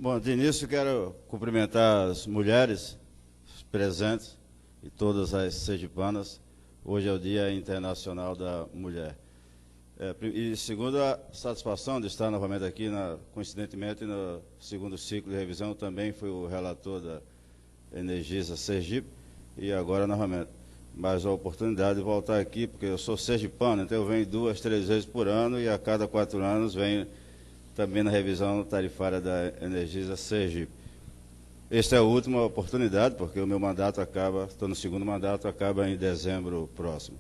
Bom, de início quero cumprimentar as mulheres presentes e todas as sergipanas. Hoje é o Dia Internacional da Mulher. E segundo, a satisfação de estar novamente aqui, coincidentemente no segundo ciclo de revisão, também fui o relator da Energisa Sergipe e agora novamente. Mas a oportunidade de voltar aqui, porque eu sou sergipano, então eu venho 2, 3 vezes por ano e a cada 4 anos venho também na revisão tarifária da Energisa Sergipe. Esta é a última oportunidade, porque o meu mandato estou no segundo mandato, acaba em dezembro próximo.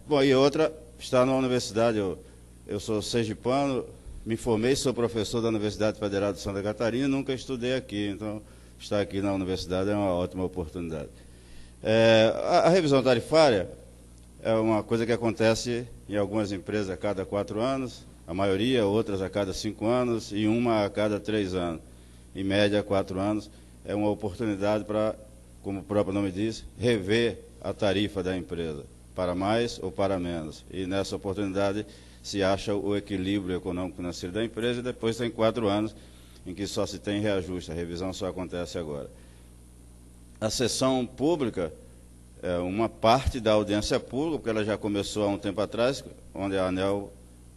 Bom, e outra, está na universidade, eu sou sergipano, me formei, sou professor da Universidade Federal de Santa Catarina, nunca estudei aqui, então estar aqui na universidade é uma ótima oportunidade. A revisão tarifária é uma coisa que acontece em algumas empresas a cada 4 anos, a maioria, outras a cada 5 anos e uma a cada 3 anos. Em média, 4 anos. É uma oportunidade para, como o próprio nome diz, rever a tarifa da empresa, para mais ou para menos. E nessa oportunidade se acha o equilíbrio econômico-financeiro da empresa e depois tem 4 anos em que só se tem reajuste, a revisão só acontece agora. A sessão pública é uma parte da audiência pública, porque ela já começou há um tempo atrás, onde a ANEEL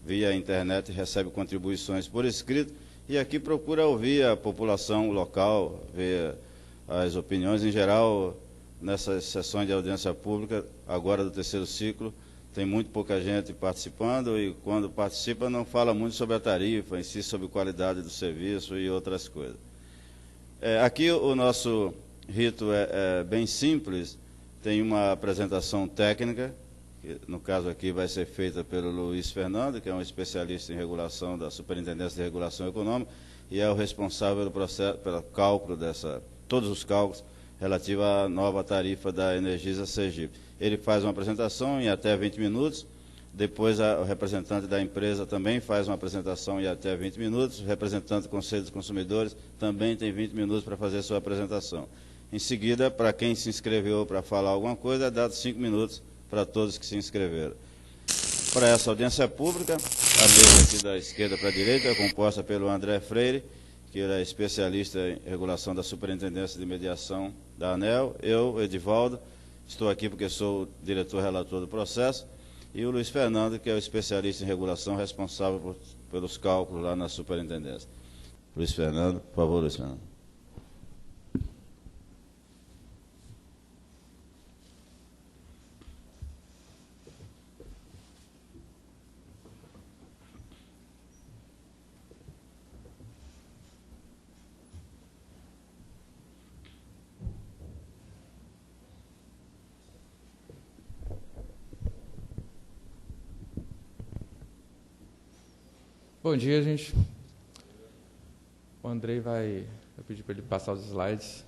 via internet, recebe contribuições por escrito, e aqui procura ouvir a população local, ver as opiniões. Em geral, nessas sessões de audiência pública, agora do terceiro ciclo, tem muito pouca gente participando, e quando participa não fala muito sobre a tarifa, em si sobre qualidade do serviço e outras coisas. Aqui o nosso rito é bem simples, tem uma apresentação técnica, que no caso aqui vai ser feita pelo Luiz Fernando, que é um especialista em regulação da Superintendência de Regulação Econômica, e é o responsável pelo processo, pelo cálculo todos os cálculos relativos à nova tarifa da Energisa Sergipe. Ele faz uma apresentação em até 20 minutos, depois o representante da empresa também faz uma apresentação em até 20 minutos, o representante do Conselho dos Consumidores também tem 20 minutos para fazer sua apresentação. Em seguida, para quem se inscreveu para falar alguma coisa, é dado 5 minutos para todos que se inscreveram. Para essa audiência pública, a mesa aqui da esquerda para a direita é composta pelo André Freire, que ele é especialista em regulação da Superintendência de Mediação da ANEEL, eu, Edivaldo, estou aqui porque sou o diretor-relator do processo, e o Luiz Fernando, que é o especialista em regulação responsável pelos cálculos lá na Superintendência. Luiz Fernando, por favor, Luiz Fernando. Bom dia, gente. O Andrei eu pedi para ele passar os slides.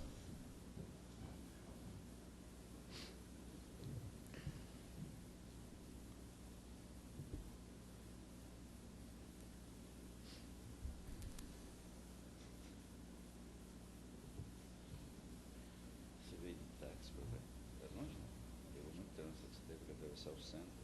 Você veio de táxi para cá? É longe, não? Pegou muito trânsito, você teve que atravessar o centro.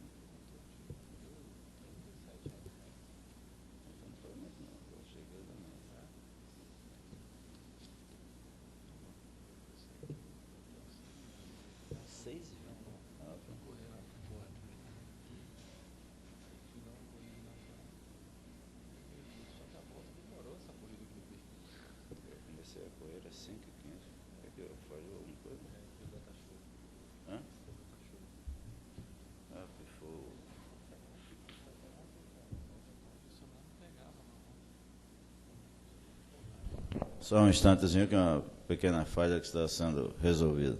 Comecei a correr às 5h15. É que eu falhou alguma coisa? Hã? Pifou. Só um instantezinho que é uma pequena falha que está sendo resolvida.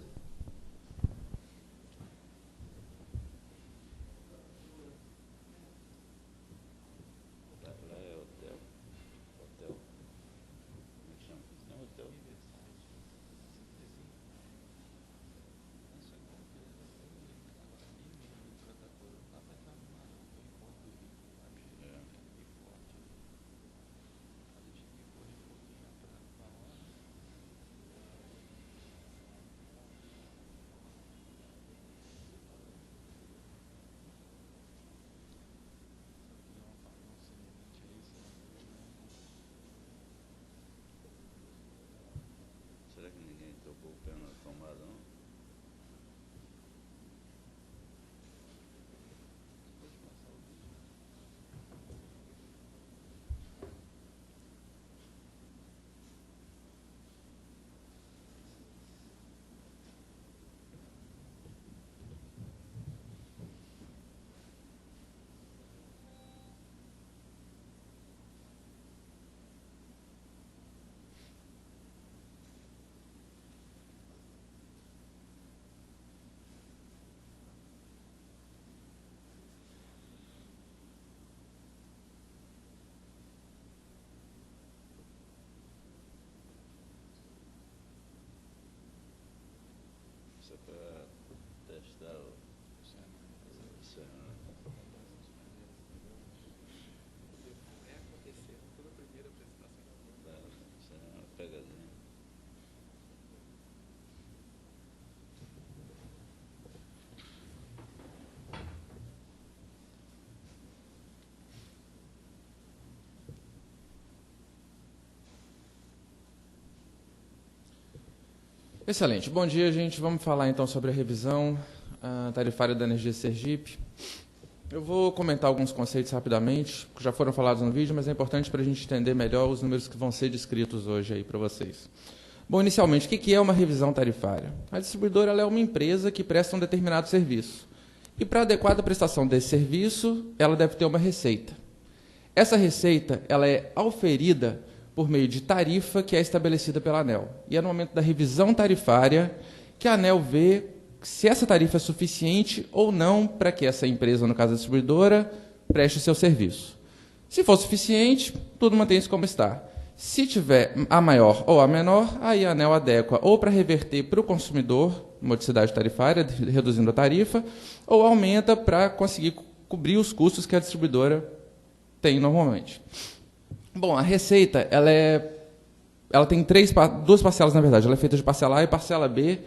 Excelente. Bom dia, gente. Vamos falar então sobre a revisão tarifária da energia Sergipe. Eu vou comentar alguns conceitos rapidamente, que já foram falados no vídeo, mas é importante para a gente entender melhor os números que vão ser descritos hoje aí para vocês. Bom, inicialmente, o que é uma revisão tarifária? A distribuidora ela é uma empresa que presta um determinado serviço. E para a adequada prestação desse serviço, ela deve ter uma receita. Essa receita ela é auferida por meio de tarifa que é estabelecida pela ANEEL. E é no momento da revisão tarifária que a ANEEL vê se essa tarifa é suficiente ou não para que essa empresa, no caso a distribuidora, preste o seu serviço. Se for suficiente, tudo mantém-se como está. Se tiver a maior ou a menor, aí a ANEEL adequa ou para reverter para o consumidor, modicidade tarifária, reduzindo a tarifa, ou aumenta para conseguir cobrir os custos que a distribuidora tem normalmente. Bom, a receita ela tem duas parcelas, na verdade. Ela é feita de parcela A e parcela B,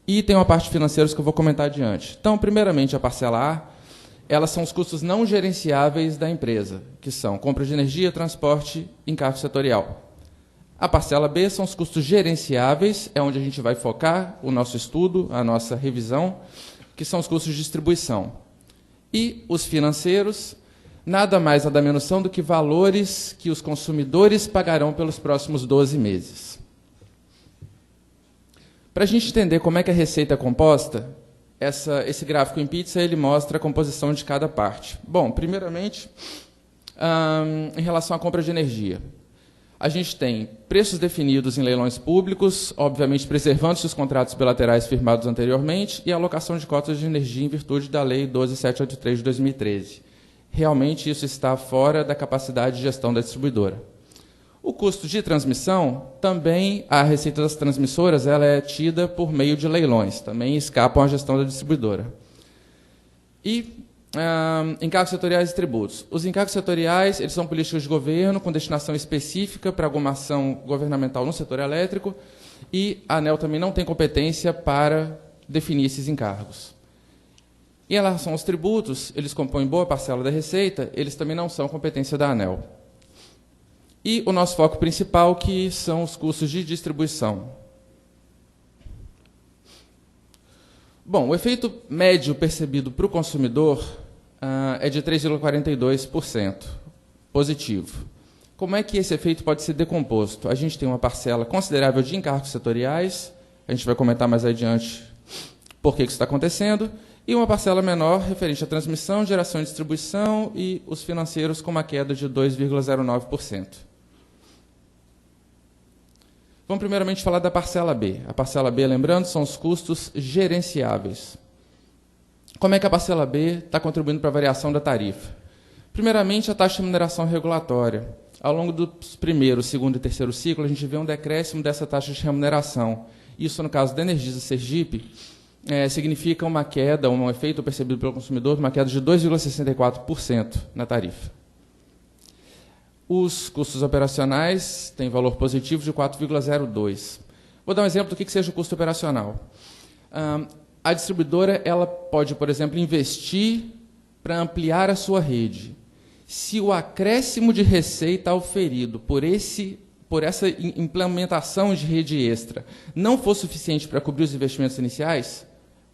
e tem uma parte financeira que eu vou comentar adiante. Então, primeiramente, a parcela A, elas são os custos não gerenciáveis da empresa, que são compra de energia, transporte e encargo setorial. A parcela B são os custos gerenciáveis, é onde a gente vai focar o nosso estudo, a nossa revisão, que são os custos de distribuição. E os financeiros, nada mais, nada menos são do que valores que os consumidores pagarão pelos próximos 12 meses. Para a gente entender como é que a receita é composta, esse gráfico em pizza ele mostra a composição de cada parte. Bom, primeiramente, em relação à compra de energia. A gente tem preços definidos em leilões públicos, obviamente preservando-se os contratos bilaterais firmados anteriormente, e a alocação de cotas de energia em virtude da Lei 12783 de 2013. Realmente isso está fora da capacidade de gestão da distribuidora. O custo de transmissão, também a receita das transmissoras ela é tida por meio de leilões, também escapam à gestão da distribuidora. E encargos setoriais e tributos. Os encargos setoriais eles são políticas de governo com destinação específica para alguma ação governamental no setor elétrico, e a ANEEL também não tem competência para definir esses encargos. Em relação aos tributos, eles compõem boa parcela da receita, eles também não são competência da ANEEL. E o nosso foco principal, que são os custos de distribuição. Bom, o efeito médio percebido para o consumidor é de 3,42%, positivo. Como é que esse efeito pode ser decomposto? A gente tem uma parcela considerável de encargos setoriais, a gente vai comentar mais adiante por que isso está acontecendo, e uma parcela menor referente à transmissão, geração e distribuição, e os financeiros com uma queda de 2,09%. Vamos primeiramente falar da parcela B. A parcela B, lembrando, são os custos gerenciáveis. Como é que a parcela B está contribuindo para a variação da tarifa? Primeiramente, a taxa de remuneração regulatória. Ao longo dos primeiro, segundo e terceiro ciclo, a gente vê um decréscimo dessa taxa de remuneração. Isso, no caso da Energisa Sergipe, significa uma queda, um efeito percebido pelo consumidor, uma queda de 2,64% na tarifa. Os custos operacionais têm valor positivo de 4,02%. Vou dar um exemplo do que seja o custo operacional. A distribuidora ela pode, por exemplo, investir para ampliar a sua rede. Se o acréscimo de receita auferido por essa implementação de rede extra não for suficiente para cobrir os investimentos iniciais,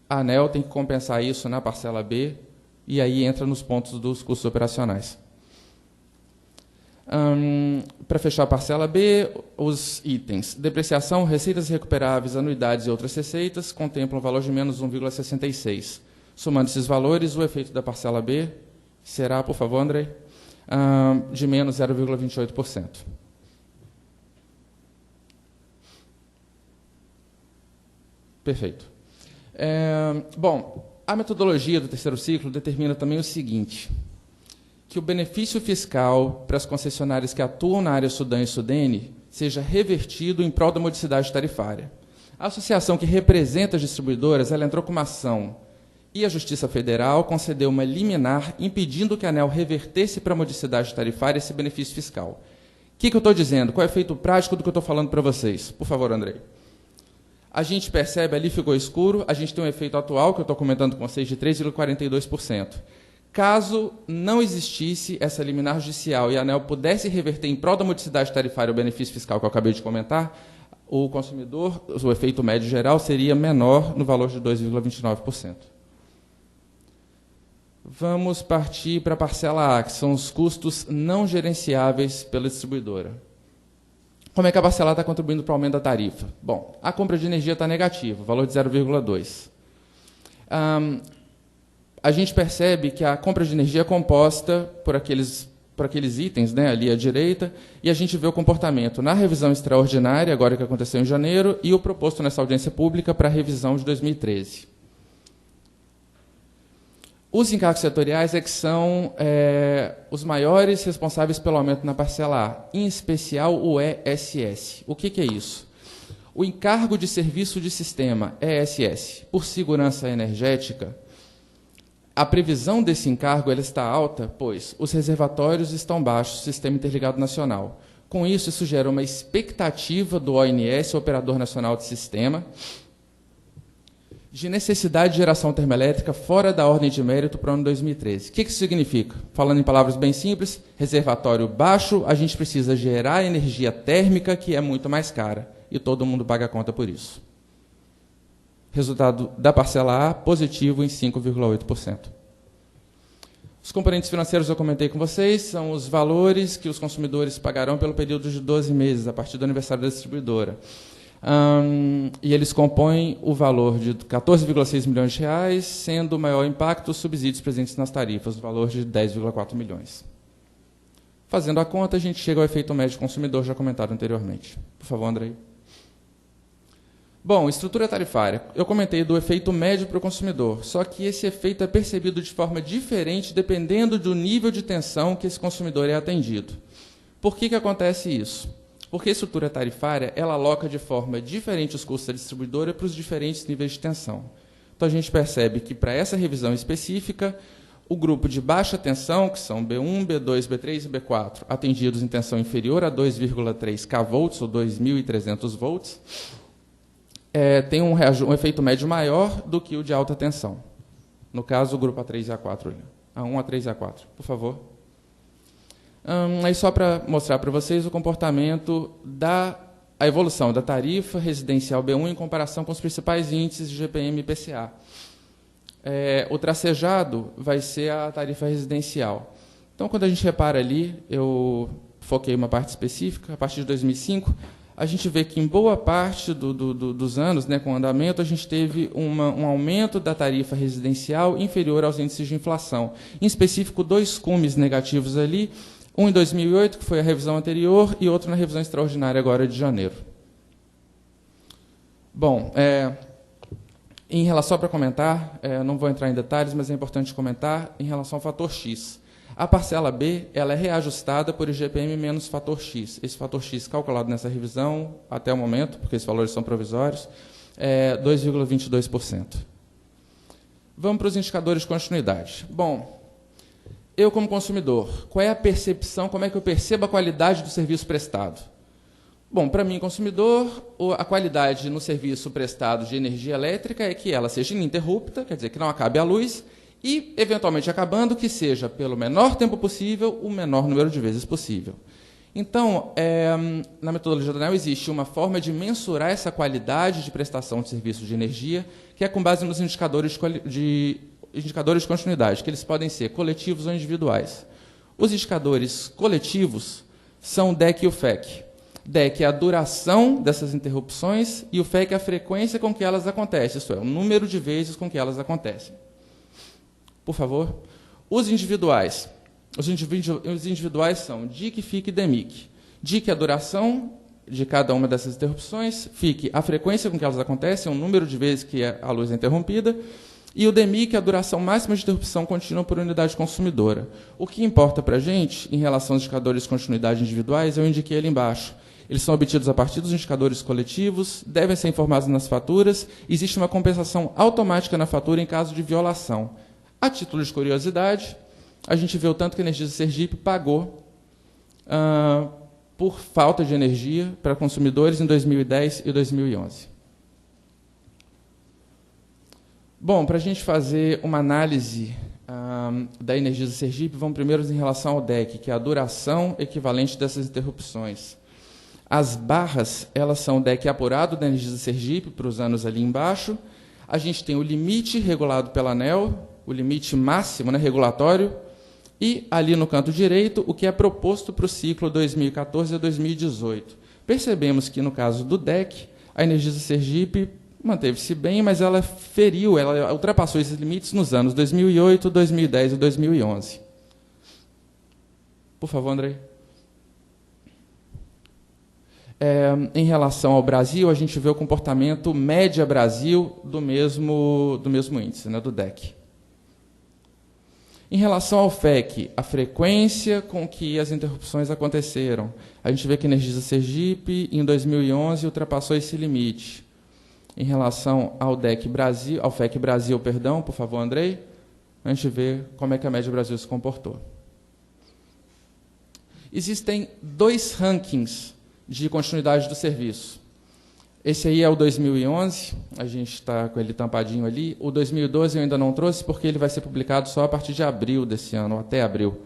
a ANEEL tem que compensar isso na parcela B, e aí entra nos pontos dos custos operacionais. Para fechar a parcela B, os itens. Depreciação, receitas recuperáveis, anuidades e outras receitas contemplam um valor de menos 1,66. Somando esses valores, o efeito da parcela B será, por favor, André, de menos 0,28%. Perfeito. Bom, a metodologia do terceiro ciclo determina também o seguinte, que o benefício fiscal para as concessionárias que atuam na área Sudan e Sudene seja revertido em prol da modicidade tarifária. A associação que representa as distribuidoras ela entrou com uma ação e a Justiça Federal concedeu uma liminar impedindo que a ANEEL revertesse para a modicidade tarifária esse benefício fiscal. O que eu estou dizendo? Qual é o efeito prático do que eu estou falando para vocês? Por favor, Andrei. A gente percebe, ali ficou escuro, a gente tem um efeito atual, que eu estou comentando com vocês, de 3,42%. Caso não existisse essa liminar judicial e a ANEEL pudesse reverter em prol da modicidade tarifária o benefício fiscal que eu acabei de comentar, o consumidor, o efeito médio geral, seria menor no valor de 2,29%. Vamos partir para a parcela A, que são os custos não gerenciáveis pela distribuidora. Como é que a parcela A está contribuindo para o aumento da tarifa? Bom, a compra de energia está negativa, valor de 0,2. A gente percebe que a compra de energia é composta por aqueles itens, né, ali à direita, e a gente vê o comportamento na revisão extraordinária, agora que aconteceu em janeiro, e o proposto nessa audiência pública para a revisão de 2013. Os encargos setoriais é que são os maiores responsáveis pelo aumento na parcela A, em especial o ESS. O que é isso? O encargo de serviço de sistema, ESS, por segurança energética, a previsão desse encargo ela está alta, pois os reservatórios estão baixos do Sistema Interligado Nacional. Com isso, isso gera uma expectativa do ONS, Operador Nacional de Sistema, de necessidade de geração termoelétrica fora da ordem de mérito para o ano 2013. O que isso significa? Falando em palavras bem simples, reservatório baixo, a gente precisa gerar energia térmica, que é muito mais cara, e todo mundo paga a conta por isso. Resultado da parcela A, positivo em 5,8%. Os componentes financeiros eu comentei com vocês, são os valores que os consumidores pagarão pelo período de 12 meses, a partir do aniversário da distribuidora. E eles compõem o valor de 14,6 milhões de reais, sendo o maior impacto os subsídios presentes nas tarifas, o valor de 10,4 milhões. Fazendo a conta, a gente chega ao efeito médio consumidor, já comentado anteriormente. Por favor, Andrei. Bom, estrutura tarifária. Eu comentei do efeito médio para o consumidor, só que esse efeito é percebido de forma diferente dependendo do nível de tensão que esse consumidor é atendido. Por que acontece isso? Porque a estrutura tarifária ela aloca de forma diferente os custos da distribuidora para os diferentes níveis de tensão. Então, a gente percebe que, para essa revisão específica, o grupo de baixa tensão, que são B1, B2, B3 e B4, atendidos em tensão inferior a 2,3 kV ou 2.300 volts, tem um efeito médio maior do que o de alta tensão. No caso, o grupo A3 e A4. A1, A3 e A4, por favor. Aí só para mostrar para vocês o comportamento a evolução da tarifa residencial B1 em comparação com os principais índices de GPM e IPCA. O tracejado vai ser a tarifa residencial. Então, quando a gente repara ali, eu foquei uma parte específica, a partir de 2005, a gente vê que em boa parte dos anos, né, com o andamento, a gente teve um aumento da tarifa residencial inferior aos índices de inflação. Em específico, 2 cumes negativos ali, um em 2008, que foi a revisão anterior, e outro na revisão extraordinária agora de janeiro. Bom, em relação para comentar, não vou entrar em detalhes, mas é importante comentar, em relação ao fator X. A parcela B ela é reajustada por IGPM menos fator X. Esse fator X calculado nessa revisão, até o momento, porque esses valores são provisórios, é 2,22%. Vamos para os indicadores de continuidade. Bom, eu como consumidor, qual é a percepção, como é que eu percebo a qualidade do serviço prestado? Bom, para mim, consumidor, a qualidade no serviço prestado de energia elétrica é que ela seja ininterrupta, quer dizer, que não acabe a luz, e, eventualmente, acabando, que seja, pelo menor tempo possível, o menor número de vezes possível. Então, na metodologia da ANEEL existe uma forma de mensurar essa qualidade de prestação de serviço de energia, que é com base nos indicadores de continuidade, que eles podem ser coletivos ou individuais. Os indicadores coletivos são o DEC e o FEC. DEC é a duração dessas interrupções e o FEC é a frequência com que elas acontecem, isto é, o número de vezes com que elas acontecem. Por favor. Os individuais. Os individuais são DIC, FIC e DEMIC. DIC é a duração de cada uma dessas interrupções, FIC a frequência com que elas acontecem, o número de vezes que a luz é interrompida, e o DEMIC é a duração máxima de interrupção contínua por unidade consumidora. O que importa para a gente, em relação aos indicadores de continuidade individuais, eu indiquei ali embaixo. Eles são obtidos a partir dos indicadores coletivos, devem ser informados nas faturas, existe uma compensação automática na fatura em caso de violação. A título de curiosidade, a gente vê o tanto que a Energisa Sergipe pagou por falta de energia para consumidores em 2010 e 2011. Bom, para a gente fazer uma análise da Energisa Sergipe, vamos primeiro em relação ao DEC, que é a duração equivalente dessas interrupções. As barras, elas são o DEC apurado da Energisa Sergipe, para os anos ali embaixo. A gente tem o limite regulado pela ANEEL, o limite máximo, né, regulatório, e ali no canto direito, o que é proposto para o ciclo 2014 a 2018. Percebemos que, no caso do DEC, a Energisa Sergipe manteve-se bem, mas ela feriu, ela ultrapassou esses limites nos anos 2008, 2010 e 2011. Por favor, Andrei. Em relação ao Brasil, a gente vê o comportamento média Brasil do mesmo índice, né, do DEC. Em relação ao FEC, a frequência com que as interrupções aconteceram. A gente vê que a Energisa Sergipe, em 2011, ultrapassou esse limite. Em relação ao DEC Brasil, ao FEC Brasil, perdão, por favor, Andrei, a gente vê como é que a média Brasil se comportou. Existem 2 rankings de continuidade do serviço. Esse aí é o 2011, a gente está com ele tampadinho ali. O 2012 eu ainda não trouxe, porque ele vai ser publicado só a partir de abril desse ano, até abril.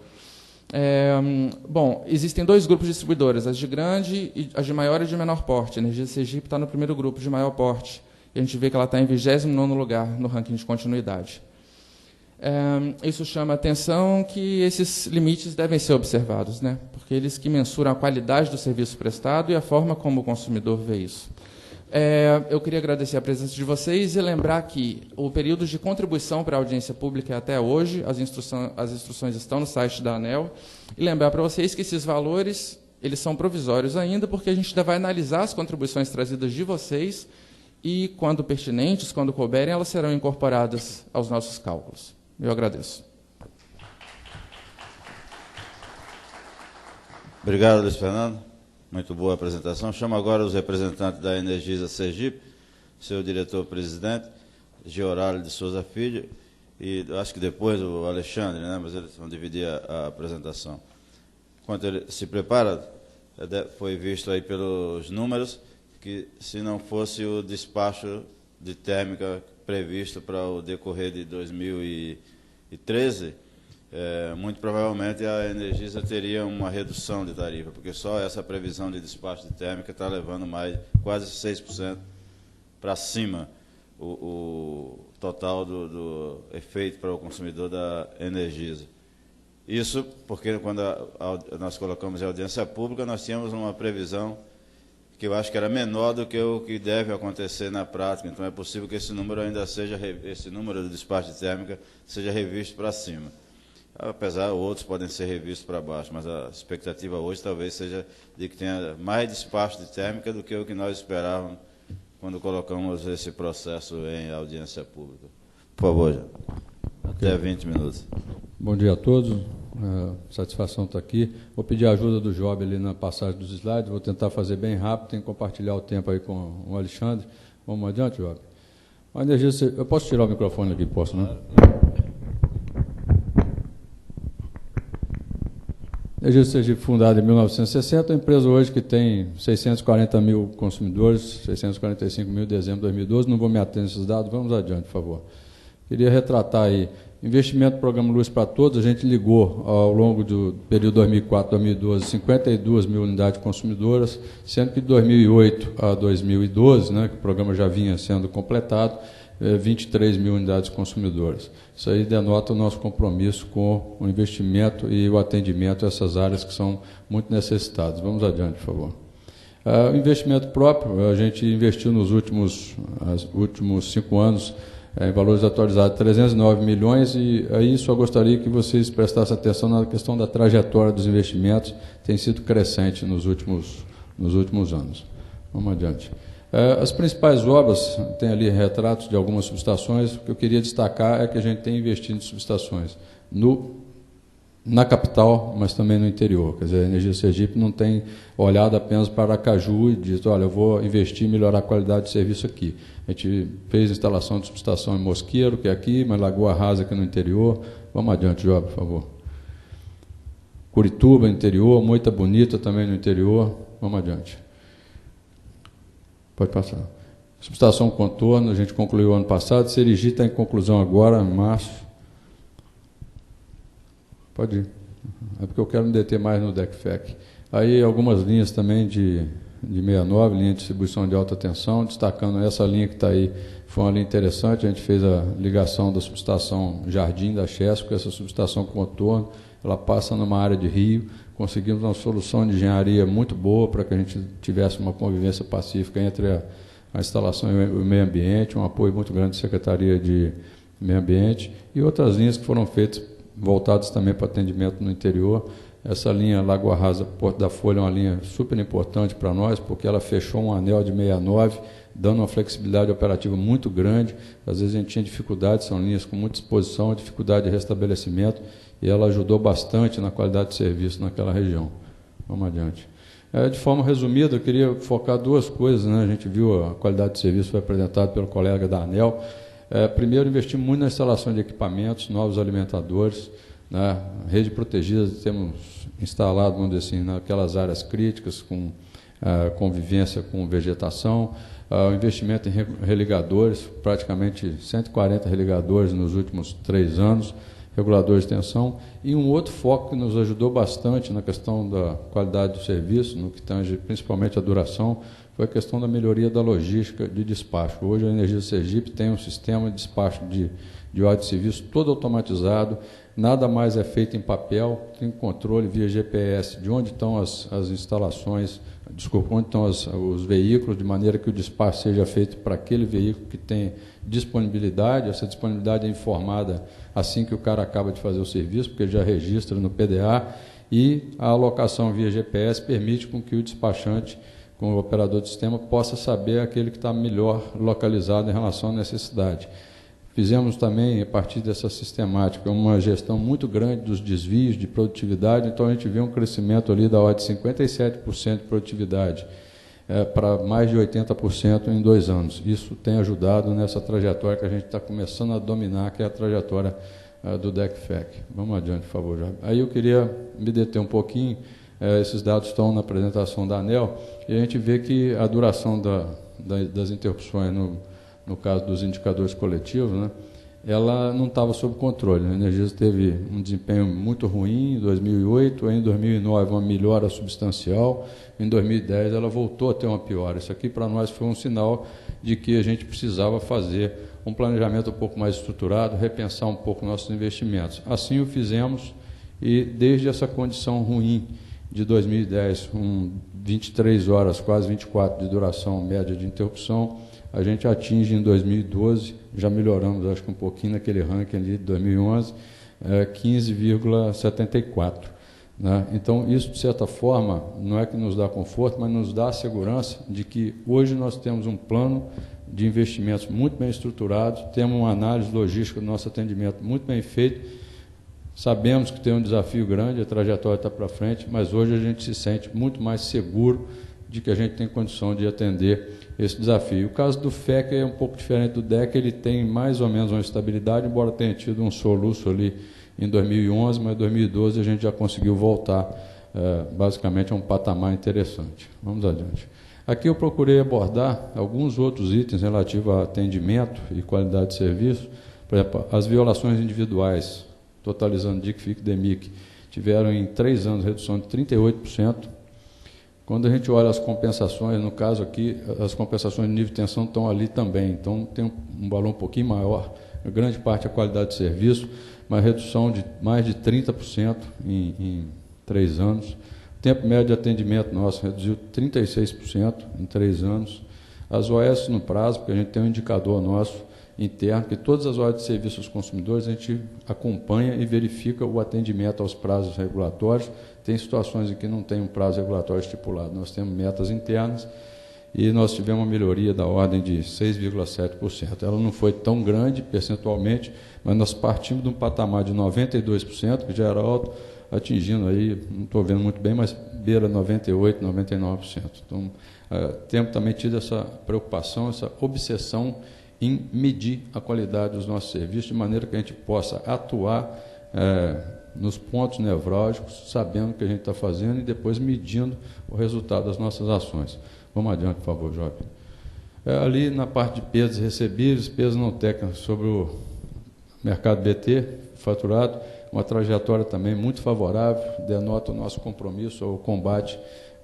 Bom, existem 2 grupos de distribuidoras, as de grande, e as de maior e de menor porte. A Energisa Sergipe está no primeiro grupo, de maior porte. E a gente vê que ela está em 29º lugar no ranking de continuidade. Isso chama a atenção que esses limites devem ser observados, né? Porque eles que mensuram a qualidade do serviço prestado e a forma como o consumidor vê isso. Eu queria agradecer a presença de vocês e lembrar que o período de contribuição para a audiência pública é até hoje, as instruções estão no site da ANEEL, e lembrar para vocês que esses valores eles são provisórios ainda, porque a gente ainda vai analisar as contribuições trazidas de vocês e, quando pertinentes, quando couberem, elas serão incorporadas aos nossos cálculos. Eu agradeço. Obrigado, Luiz Fernando. Muito boa apresentação. Chamo agora os representantes da Energisa Sergipe, seu diretor-presidente, Georalho de Souza Filho, e acho que depois o Alexandre, né? Mas eles vão dividir a apresentação. Enquanto ele se prepara, foi visto aí pelos números que, se não fosse o despacho de térmica previsto para o decorrer de 2013, muito provavelmente a Energisa teria uma redução de tarifa, porque só essa previsão de despacho de térmica está levando mais quase 6% para cima o total do efeito para o consumidor da Energisa. Isso porque, quando nós colocamos em audiência pública, nós tínhamos uma previsão que eu acho que era menor do que o que deve acontecer na prática. Então, é possível que esse número ainda seja, esse número do despacho de térmica seja revisto para cima. Apesar, outros podem ser revistos para baixo, mas a expectativa hoje talvez seja de que tenha mais despacho de térmica do que o que nós esperávamos quando colocamos esse processo em audiência pública. Por favor, já. Até 20 minutos. Bom dia a todos. Satisfação estar aqui. Vou pedir a ajuda do Job ali na passagem dos slides. Vou tentar fazer bem rápido. Tenho que compartilhar o tempo aí com o Alexandre. Vamos adiante, Job. A Energisa, eu posso tirar o microfone aqui? Posso, né? A Energisa Sergipe, fundada em 1960, uma empresa hoje que tem 640 mil consumidores, 645 mil em dezembro de 2012. Não vou me ater nesses dados. Vamos adiante, por favor. Queria retratar aí investimento do Programa Luz para Todos. A gente ligou, ao longo do período 2004-2012, 52 mil unidades consumidoras, sendo que de 2008 a 2012, né, que o programa já vinha sendo completado, 23 mil unidades consumidoras. Isso aí denota o nosso compromisso com o investimento e o atendimento a essas áreas que são muito necessitadas. Vamos adiante, por favor. O investimento próprio, a gente investiu nos últimos 5 anos, em valores atualizados, 309 milhões, e aí só gostaria que vocês prestassem atenção na questão da trajetória dos investimentos, tem sido crescente nos últimos anos. Vamos adiante. As principais obras, tem ali retratos de algumas subestações. O que eu queria destacar é que a gente tem investido em subestações na capital, mas também no interior. Quer dizer, a Energisa Sergipe não tem olhado apenas para Aracaju e dito, olha, eu vou investir em melhorar a qualidade de serviço aqui. A gente fez instalação de subestação em Mosqueiro, que é aqui, mas Lagoa Rasa, aqui no interior. Vamos adiante, Job, por favor. Curituba, interior, Moita Bonita, também no interior. Vamos adiante. Pode passar. Subestação Contorno, a gente concluiu ano passado. Serigi está em conclusão agora, em março. Pode ir. É porque eu quero me deter mais no DECFEC. Aí algumas linhas também de 69, linha de distribuição de alta tensão, destacando essa linha que está aí, foi uma linha interessante, a gente fez a ligação da subestação Jardim da Chesco, com essa subestação com contorno, ela passa numa área de rio, conseguimos uma solução de engenharia muito boa para que a gente tivesse uma convivência pacífica entre a instalação e o meio ambiente, um apoio muito grande da Secretaria de Meio Ambiente, e outras linhas que foram feitas, voltadas também para atendimento no interior. Essa linha Lagoa Rasa Porto da Folha é uma linha super importante para nós, porque ela fechou um anel de 69, dando uma flexibilidade operativa muito grande. Às vezes a gente tinha dificuldade, são linhas com muita exposição, dificuldade de restabelecimento, e ela ajudou bastante na qualidade de serviço naquela região. Vamos adiante. De forma resumida, eu queria focar duas coisas, né? A gente viu a qualidade de serviço, foi apresentado pelo colega da ANEEL. Primeiro, investimos muito na instalação de equipamentos, novos alimentadores, né? Rede protegida, temos instalado, vamos dizer assim, naquelas áreas críticas, com convivência com vegetação, o investimento em religadores, praticamente 140 religadores nos últimos 3 anos, reguladores de tensão, e um outro foco que nos ajudou bastante na questão da qualidade do serviço, no que tange principalmente a duração, foi a questão da melhoria da logística de despacho. Hoje a Energisa Sergipe tem um sistema de despacho de ordem de serviço todo automatizado, nada mais é feito em papel, tem controle via GPS de onde estão as instalações, onde estão os veículos, de maneira que o despacho seja feito para aquele veículo que tem disponibilidade. Essa disponibilidade é informada assim que o cara acaba de fazer o serviço, porque ele já registra no PDA, e a alocação via GPS permite com que o despachante, com o operador de sistema, possa saber aquele que está melhor localizado em relação à necessidade. Fizemos também, a partir dessa sistemática, uma gestão muito grande dos desvios de produtividade, então a gente vê um crescimento ali da ordem de 57% de produtividade para mais de 80% em 2 anos. Isso tem ajudado nessa trajetória que a gente está começando a dominar, que é a trajetória do DECFEC. Vamos adiante, por favor, Jair. Aí eu queria me deter um pouquinho, esses dados estão na apresentação da ANEEL, e a gente vê que a duração das interrupções no caso dos indicadores coletivos, né, ela não estava sob controle. A Energisa teve um desempenho muito ruim em 2008, em 2009 uma melhora substancial, em 2010 ela voltou a ter uma piora. Isso aqui para nós foi um sinal de que a gente precisava fazer um planejamento um pouco mais estruturado, repensar um pouco nossos investimentos. Assim o fizemos, e desde essa condição ruim de 2010, 23 horas, quase 24 de duração média de interrupção, a gente atinge em 2012, já melhoramos, acho que um pouquinho naquele ranking ali de 2011, 15,74. Né? Então, isso, de certa forma, não é que nos dá conforto, mas nos dá a segurança de que hoje nós temos um plano de investimentos muito bem estruturado, temos uma análise logística do nosso atendimento muito bem feito, sabemos que tem um desafio grande, a trajetória está para frente, mas hoje a gente se sente muito mais seguro de que a gente tem condição de atender esse desafio. O caso do FEC é um pouco diferente do DEC, ele tem mais ou menos uma estabilidade, embora tenha tido um soluço ali em 2011, mas em 2012 a gente já conseguiu voltar basicamente a um patamar interessante. Vamos adiante. Aqui eu procurei abordar alguns outros itens relativos a atendimento e qualidade de serviço. Por exemplo, as violações individuais, totalizando DIC, FIC, DEMIC, tiveram em 3 anos redução de 38%. Quando a gente olha as compensações, no caso aqui, as compensações de nível de tensão estão ali também, então tem um valor um pouquinho maior, grande parte é a qualidade de serviço, mas redução de mais de 30% em 3 anos. O tempo médio de atendimento nosso reduziu 36% em 3 anos. As OS no prazo, porque a gente tem um indicador nosso interno, que todas as horas de serviço aos consumidores a gente acompanha e verifica o atendimento aos prazos regulatórios. Tem situações em que não tem um prazo regulatório estipulado, nós temos metas internas e nós tivemos uma melhoria da ordem de 6,7%. Ela não foi tão grande percentualmente, mas nós partimos de um patamar de 92%, que já era alto, atingindo aí, não estou vendo muito bem, mas beira 98%, 99%. Então, temos também tido essa preocupação, essa obsessão em medir a qualidade dos nossos serviços, de maneira que a gente possa atuar nos pontos nevrálgicos, sabendo o que a gente está fazendo e depois medindo o resultado das nossas ações. Vamos adiante, por favor, Job. Ali na parte de pesos recebíveis, pesos não técnicos sobre o mercado BT, faturado, uma trajetória também muito favorável, denota o nosso compromisso ao combate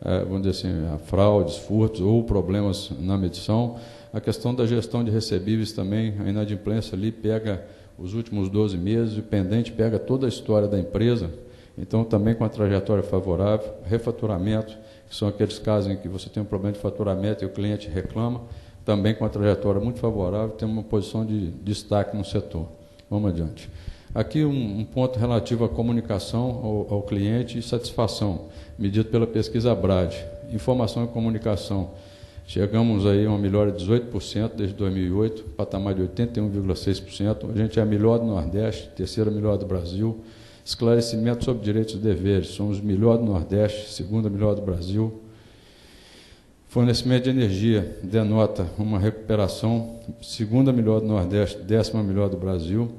vamos dizer assim, fraudes, furtos ou problemas na medição. A questão da gestão de recebíveis também, a inadimplência ali pega os últimos 12 meses, o pendente pega toda a história da empresa, então também com a trajetória favorável, refaturamento, que são aqueles casos em que você tem um problema de faturamento e o cliente reclama, também com a trajetória muito favorável, tem uma posição de destaque no setor. Vamos adiante. Aqui um ponto relativo à comunicação ao cliente e satisfação, medido pela pesquisa Brad. Informação e comunicação. Chegamos aí a uma melhora de 18% desde 2008, patamar de 81,6%. A gente é a melhor do Nordeste, terceira melhor do Brasil. Esclarecimento sobre direitos e deveres, somos melhor do Nordeste, segunda melhor do Brasil. Fornecimento de energia, denota uma recuperação, segunda melhor do Nordeste, décima melhor do Brasil.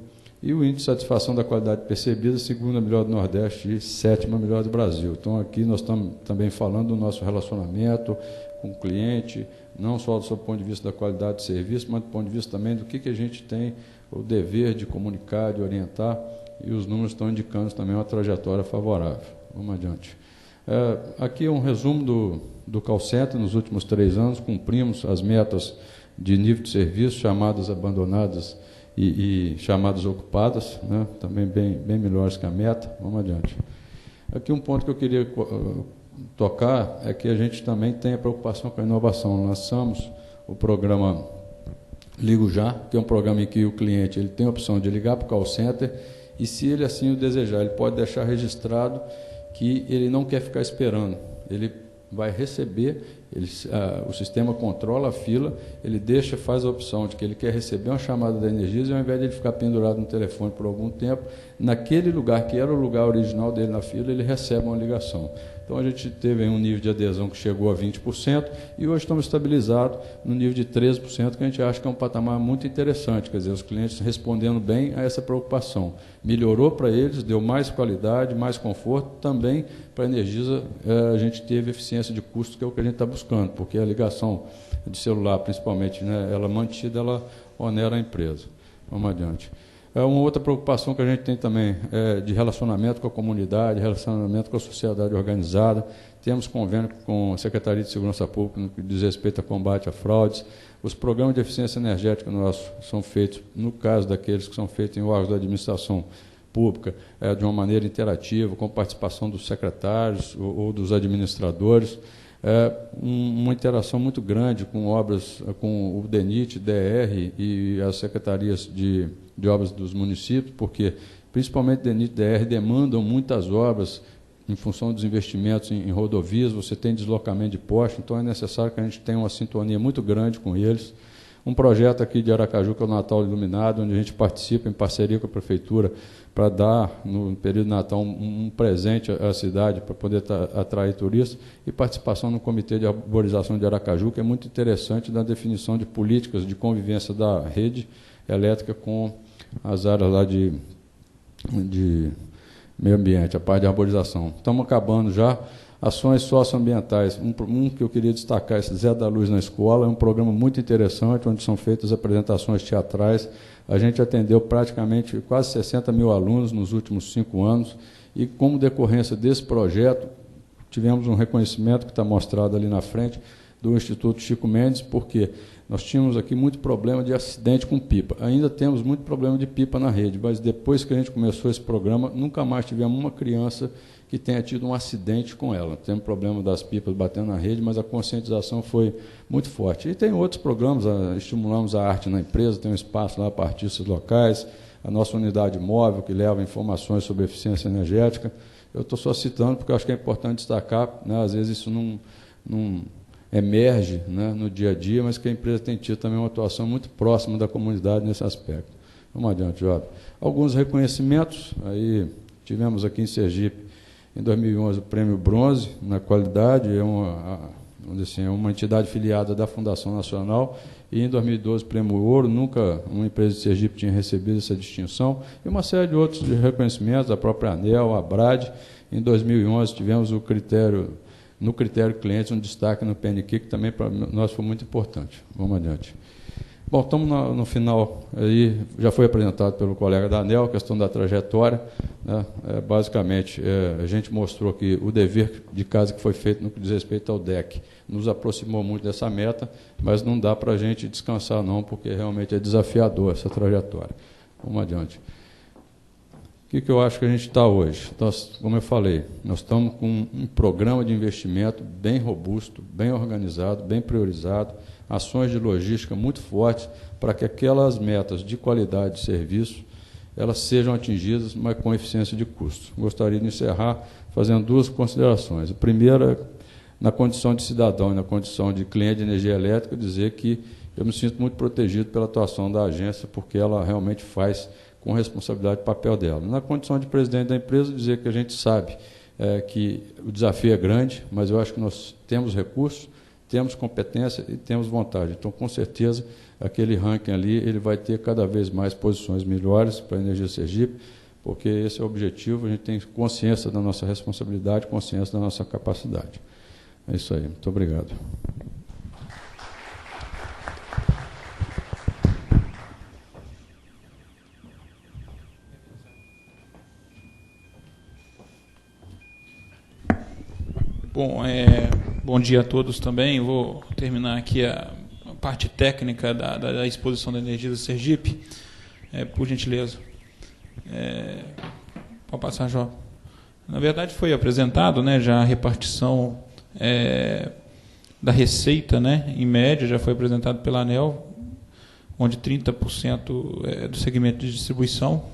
E o índice de satisfação da qualidade percebida, segunda melhor do Nordeste e sétima melhor do Brasil. Então, aqui nós estamos também falando do nosso relacionamento com o cliente, não só do seu ponto de vista da qualidade do serviço, mas do ponto de vista também do que a gente tem o dever de comunicar, de orientar, e os números estão indicando também uma trajetória favorável. Vamos adiante. Aqui é um resumo do call center. Nos últimos 3 anos, cumprimos as metas de nível de serviço, chamadas abandonadas e chamadas ocupadas, né? Também bem melhores que a meta. Vamos adiante. Aqui um ponto que eu queria tocar é que a gente também tem a preocupação com a inovação. Lançamos o programa Ligo Já, que é um programa em que o cliente ele tem a opção de ligar para o call center e, se ele assim o desejar, ele pode deixar registrado que ele não quer ficar esperando. Ele vai receber, o sistema controla a fila, ele faz a opção de que ele quer receber uma chamada da Energisa e, ao invés de ele ficar pendurado no telefone por algum tempo, naquele lugar que era o lugar original dele na fila, ele recebe uma ligação. Então, a gente teve um nível de adesão que chegou a 20% e hoje estamos estabilizados no nível de 13%, que a gente acha que é um patamar muito interessante, quer dizer, os clientes respondendo bem a essa preocupação. Melhorou para eles, deu mais qualidade, mais conforto, também para a Energisa a gente teve eficiência de custo, que é o que a gente está buscando, porque a ligação de celular, principalmente, né, ela mantida, ela onera a empresa. Vamos adiante. Uma outra preocupação que a gente tem também é de relacionamento com a comunidade, relacionamento com a sociedade organizada. Temos convênio com a Secretaria de Segurança Pública no que diz respeito ao combate a fraudes. Os programas de eficiência energética nossos são feitos, no caso daqueles que são feitos em órgãos da administração pública, de uma maneira interativa, com participação dos secretários ou dos administradores. Uma interação muito grande com obras, com o DENIT, DR e as secretarias de obras dos municípios, porque principalmente DENIT e DR demandam muitas obras em função dos investimentos em rodovias, você tem deslocamento de poste, então é necessário que a gente tenha uma sintonia muito grande com eles. Um projeto aqui de Aracaju, que é o Natal Iluminado, onde a gente participa em parceria com a Prefeitura para dar, no período de Natal, um presente à cidade para poder atrair turistas, e participação no Comitê de Arborização de Aracaju, que é muito interessante na definição de políticas de convivência da rede elétrica com as áreas lá de meio ambiente, a parte de arborização. Estamos acabando já. Ações socioambientais. Um que eu queria destacar, esse Zé da Luz na Escola, é um programa muito interessante, onde são feitas apresentações teatrais. A gente atendeu praticamente quase 60 mil alunos nos últimos 5 anos, e como decorrência desse projeto, tivemos um reconhecimento que está mostrado ali na frente, do Instituto Chico Mendes, porque nós tínhamos aqui muito problema de acidente com pipa. Ainda temos muito problema de pipa na rede, mas depois que a gente começou esse programa, nunca mais tivemos uma criança que tenha tido um acidente com ela. Temos problema das pipas batendo na rede, mas a conscientização foi muito forte. E tem outros programas, estimulamos a arte na empresa, tem um espaço lá para artistas locais, a nossa unidade móvel, que leva informações sobre eficiência energética. Eu estou só citando porque eu acho que é importante destacar, né, às vezes isso não emerge, né, no dia a dia, mas que a empresa tem tido também uma atuação muito próxima da comunidade nesse aspecto. Vamos adiante, Jovem. Alguns reconhecimentos, aí tivemos aqui em Sergipe, em 2011, o Prêmio Bronze na qualidade, é uma entidade filiada da Fundação Nacional, e em 2012, Prêmio Ouro, nunca uma empresa de Sergipe tinha recebido essa distinção, e uma série de outros reconhecimentos, a própria ANEEL, a BRAD. Em 2011, tivemos no critério clientes, um destaque no PNQ, que também para nós foi muito importante. Vamos adiante. Bom, estamos no final, aí já foi apresentado pelo colega da ANEEL, a questão da trajetória. Né? Basicamente, a gente mostrou que o dever de casa que foi feito no que diz respeito ao DEC nos aproximou muito dessa meta, mas não dá para a gente descansar não, porque realmente é desafiador essa trajetória. Vamos adiante. O que eu acho que a gente está hoje? Como eu falei, nós estamos com um programa de investimento bem robusto, bem organizado, bem priorizado, ações de logística muito fortes para que aquelas metas de qualidade de serviço elas sejam atingidas, mas com eficiência de custo. Gostaria de encerrar fazendo duas considerações. A primeira, na condição de cidadão e na condição de cliente de energia elétrica, dizer que eu me sinto muito protegido pela atuação da agência, porque ela realmente faz com responsabilidade o papel dela. Na condição de presidente da empresa, dizer que a gente sabe que o desafio é grande, mas eu acho que nós temos recursos, temos competência e temos vontade. Então, com certeza, aquele ranking ali ele vai ter cada vez mais posições melhores para a Energia Sergipe, porque esse é o objetivo, a gente tem consciência da nossa responsabilidade, consciência da nossa capacidade. É isso aí. Muito obrigado. Bom, bom dia a todos também. Vou terminar aqui a parte técnica da exposição da Energia Sergipe. Por gentileza. Pode passar, Jó. Na verdade, foi apresentado, né, já a repartição da receita, né, em média, já foi apresentado pela ANEEL, onde 30% é do segmento de distribuição.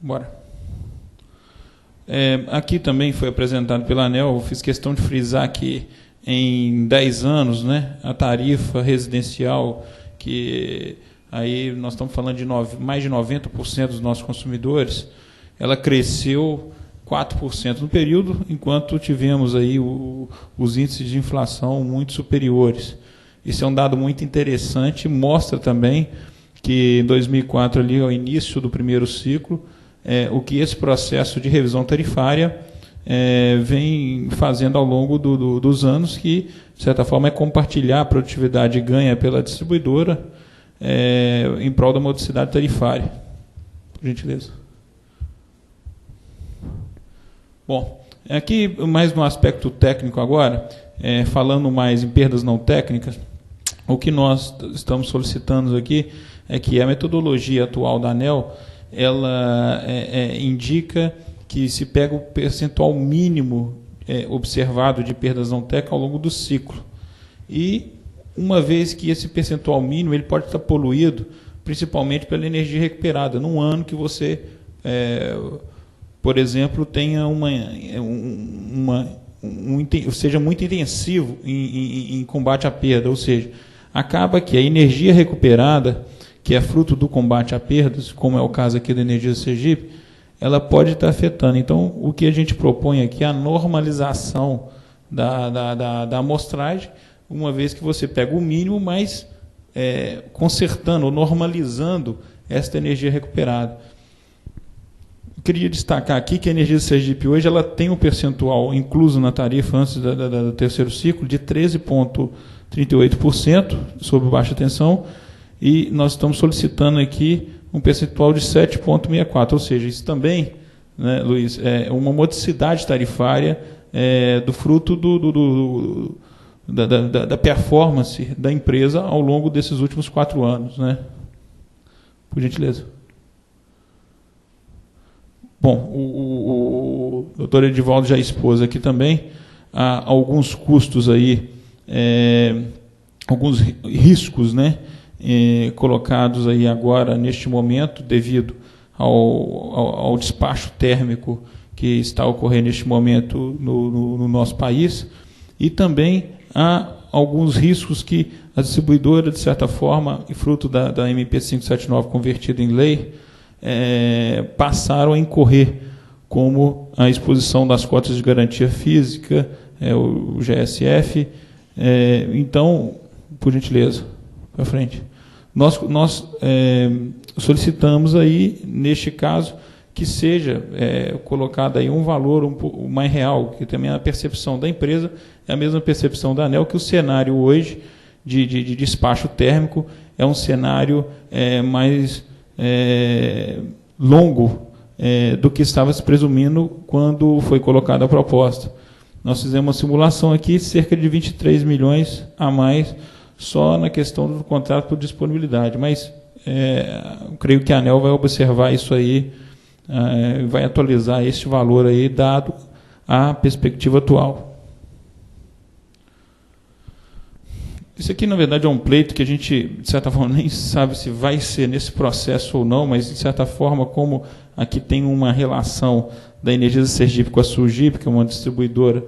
Bora. Aqui também foi apresentado pela ANEEL, eu fiz questão de frisar que em 10 anos, né, a tarifa residencial, que aí nós estamos falando de mais de 90% dos nossos consumidores, ela cresceu 4% no período, enquanto tivemos aí os índices de inflação muito superiores. Isso é um dado muito interessante, mostra também que em 2004, ali, ao início do primeiro ciclo, o que esse processo de revisão tarifária vem fazendo ao longo dos anos, que, de certa forma, é compartilhar a produtividade ganha pela distribuidora em prol da modicidade tarifária. Por gentileza. Bom, aqui, mais no aspecto técnico agora, falando mais em perdas não técnicas, o que nós estamos solicitando aqui é que a metodologia atual da ANEEL ela indica que se pega o percentual mínimo observado de perdas não técnicas ao longo do ciclo. E, uma vez que esse percentual mínimo ele pode estar poluído, principalmente pela energia recuperada, num ano que você, por exemplo, tenha seja muito intensivo em combate à perda, ou seja, acaba que a energia recuperada, que é fruto do combate a perdas, como é o caso aqui da Energia Sergipe, ela pode estar afetando. Então, o que a gente propõe aqui é a normalização da amostragem, uma vez que você pega o mínimo, mas consertando, normalizando esta energia recuperada. Eu queria destacar aqui que a Energia Sergipe hoje ela tem um percentual incluso na tarifa antes do terceiro ciclo de 13,38% sob baixa tensão, e nós estamos solicitando aqui um percentual de 7,64%, ou seja, isso também, né, Luiz, é uma modicidade tarifária do fruto da performance da empresa ao longo desses últimos 4 anos. Né? Por gentileza. Bom, o doutor Edivaldo já expôs aqui também alguns custos aí, alguns riscos, né, colocados aí agora, neste momento, devido ao despacho térmico que está ocorrendo neste momento no nosso país, e também há alguns riscos que a distribuidora, de certa forma, e fruto da MP 579 convertida em lei, passaram a incorrer, como a exposição das cotas de garantia física, o GSF. Então, por gentileza, para frente. Nós solicitamos aí, neste caso, que seja colocado aí um valor mais real, que também é a percepção da empresa, é a mesma percepção da ANEEL, que o cenário hoje de despacho térmico, é um cenário mais longo do que estava se presumindo quando foi colocada a proposta. Nós fizemos uma simulação aqui, cerca de 23 milhões a mais, só na questão do contrato por disponibilidade. Mas eu creio que a ANEEL vai observar isso aí, vai atualizar este valor aí, dado a perspectiva atual. Isso aqui, na verdade, é um pleito que a gente, de certa forma, nem sabe se vai ser nesse processo ou não, mas, de certa forma, como aqui tem uma relação da Energisa Sergipe com a Surgip, que é uma distribuidora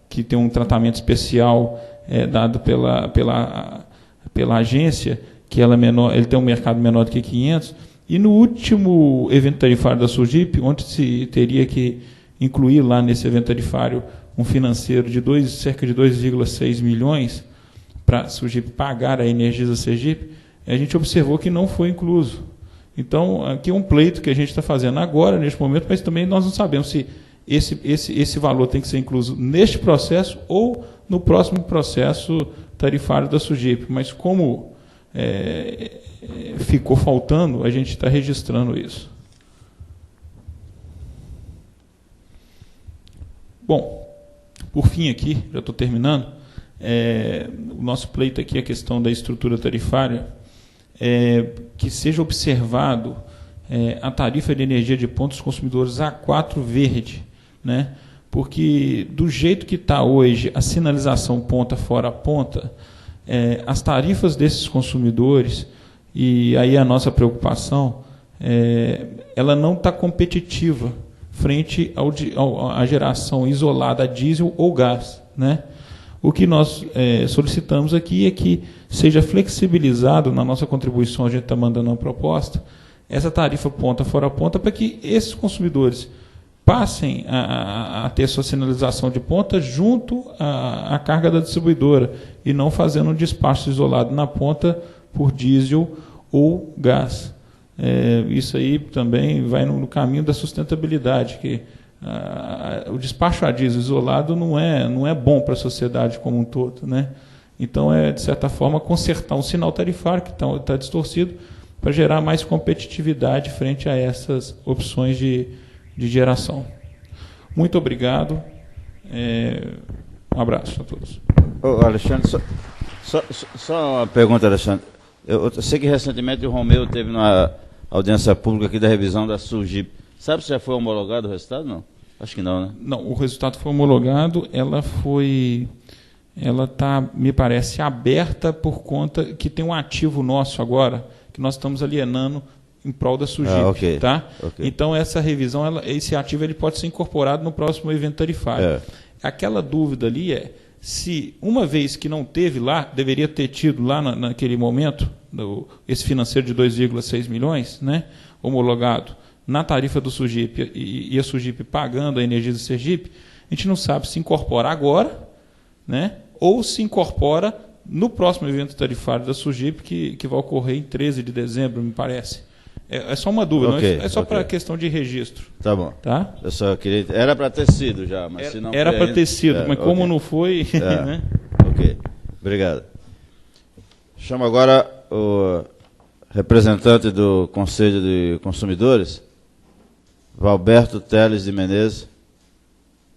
que tem um tratamento especial dado pela agência, que ela é menor, ele tem um mercado menor do que 500, e no último evento tarifário da Surgip, onde se teria que incluir lá nesse evento tarifário um financeiro de cerca de 2,6 milhões, para a Surgip pagar a Energisa Sergipe, a gente observou que não foi incluso. Então, aqui é um pleito que a gente está fazendo agora, neste momento, mas também nós não sabemos se esse valor tem que ser incluso neste processo ou no próximo processo tarifário da Surgip. Mas como ficou faltando, a gente está registrando isso. Bom, por fim aqui, já estou terminando, o nosso pleito aqui, a questão da estrutura tarifária, que seja observado a tarifa de energia de pontos dos consumidores A4 verde, né? Porque do jeito que está hoje a sinalização ponta fora ponta, as tarifas desses consumidores, e aí a nossa preocupação, ela não está competitiva frente à geração isolada a diesel ou gás, né? O que nós solicitamos aqui é que seja flexibilizado, na nossa contribuição, a gente está mandando uma proposta, essa tarifa ponta fora ponta, para que esses consumidores passem a ter sua sinalização de ponta junto à carga da distribuidora, e não fazendo um despacho isolado na ponta por diesel ou gás. Isso aí também vai no caminho da sustentabilidade, que o despacho a diesel isolado não é bom para a sociedade como um todo, né? Então, de certa forma, consertar um sinal tarifário que está distorcido para gerar mais competitividade frente a essas opções de geração. Muito obrigado. Um abraço a todos. Alexandre, só uma pergunta, Alexandre. Eu sei que recentemente o Romeu teve uma audiência pública aqui da revisão da Surgip. Sabe se já foi homologado o resultado? Não. Acho que não, né? Não, o resultado foi homologado, ela está, me parece, aberta por conta que tem um ativo nosso agora, que nós estamos alienando em prol da Surgip. Okay. Tá? Okay. Então, essa revisão, esse ativo ele pode ser incorporado no próximo evento tarifário. Aquela dúvida ali se, uma vez que não teve lá, deveria ter tido lá naquele momento, esse financeiro de 2,6 milhões, né, homologado, na tarifa do Surgip e a Surgip pagando a Energisa Sergipe, a gente não sabe se incorpora agora, né, ou se incorpora no próximo evento tarifário da Surgip, que vai ocorrer em 13 de dezembro, me parece. É só uma dúvida, okay, é só para questão de registro. Tá bom. Tá? Eu só queria... Era para ter sido já, mas se não era para ter sido, mas como não foi... né? Ok, obrigado. Chamo agora o representante do Conselho de Consumidores, Valberto Teles de Menezes.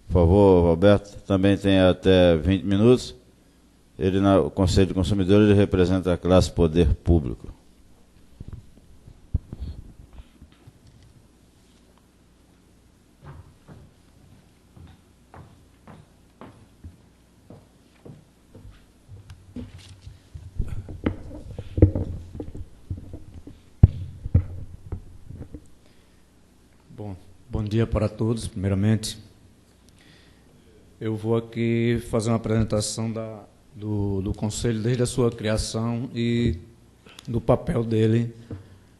Por favor, Valberto, também tem até 20 minutos. Ele, no Conselho de Consumidores, ele representa a classe poder público. Bom dia para todos, primeiramente. Eu vou aqui fazer uma apresentação do Conselho desde a sua criação e do papel dele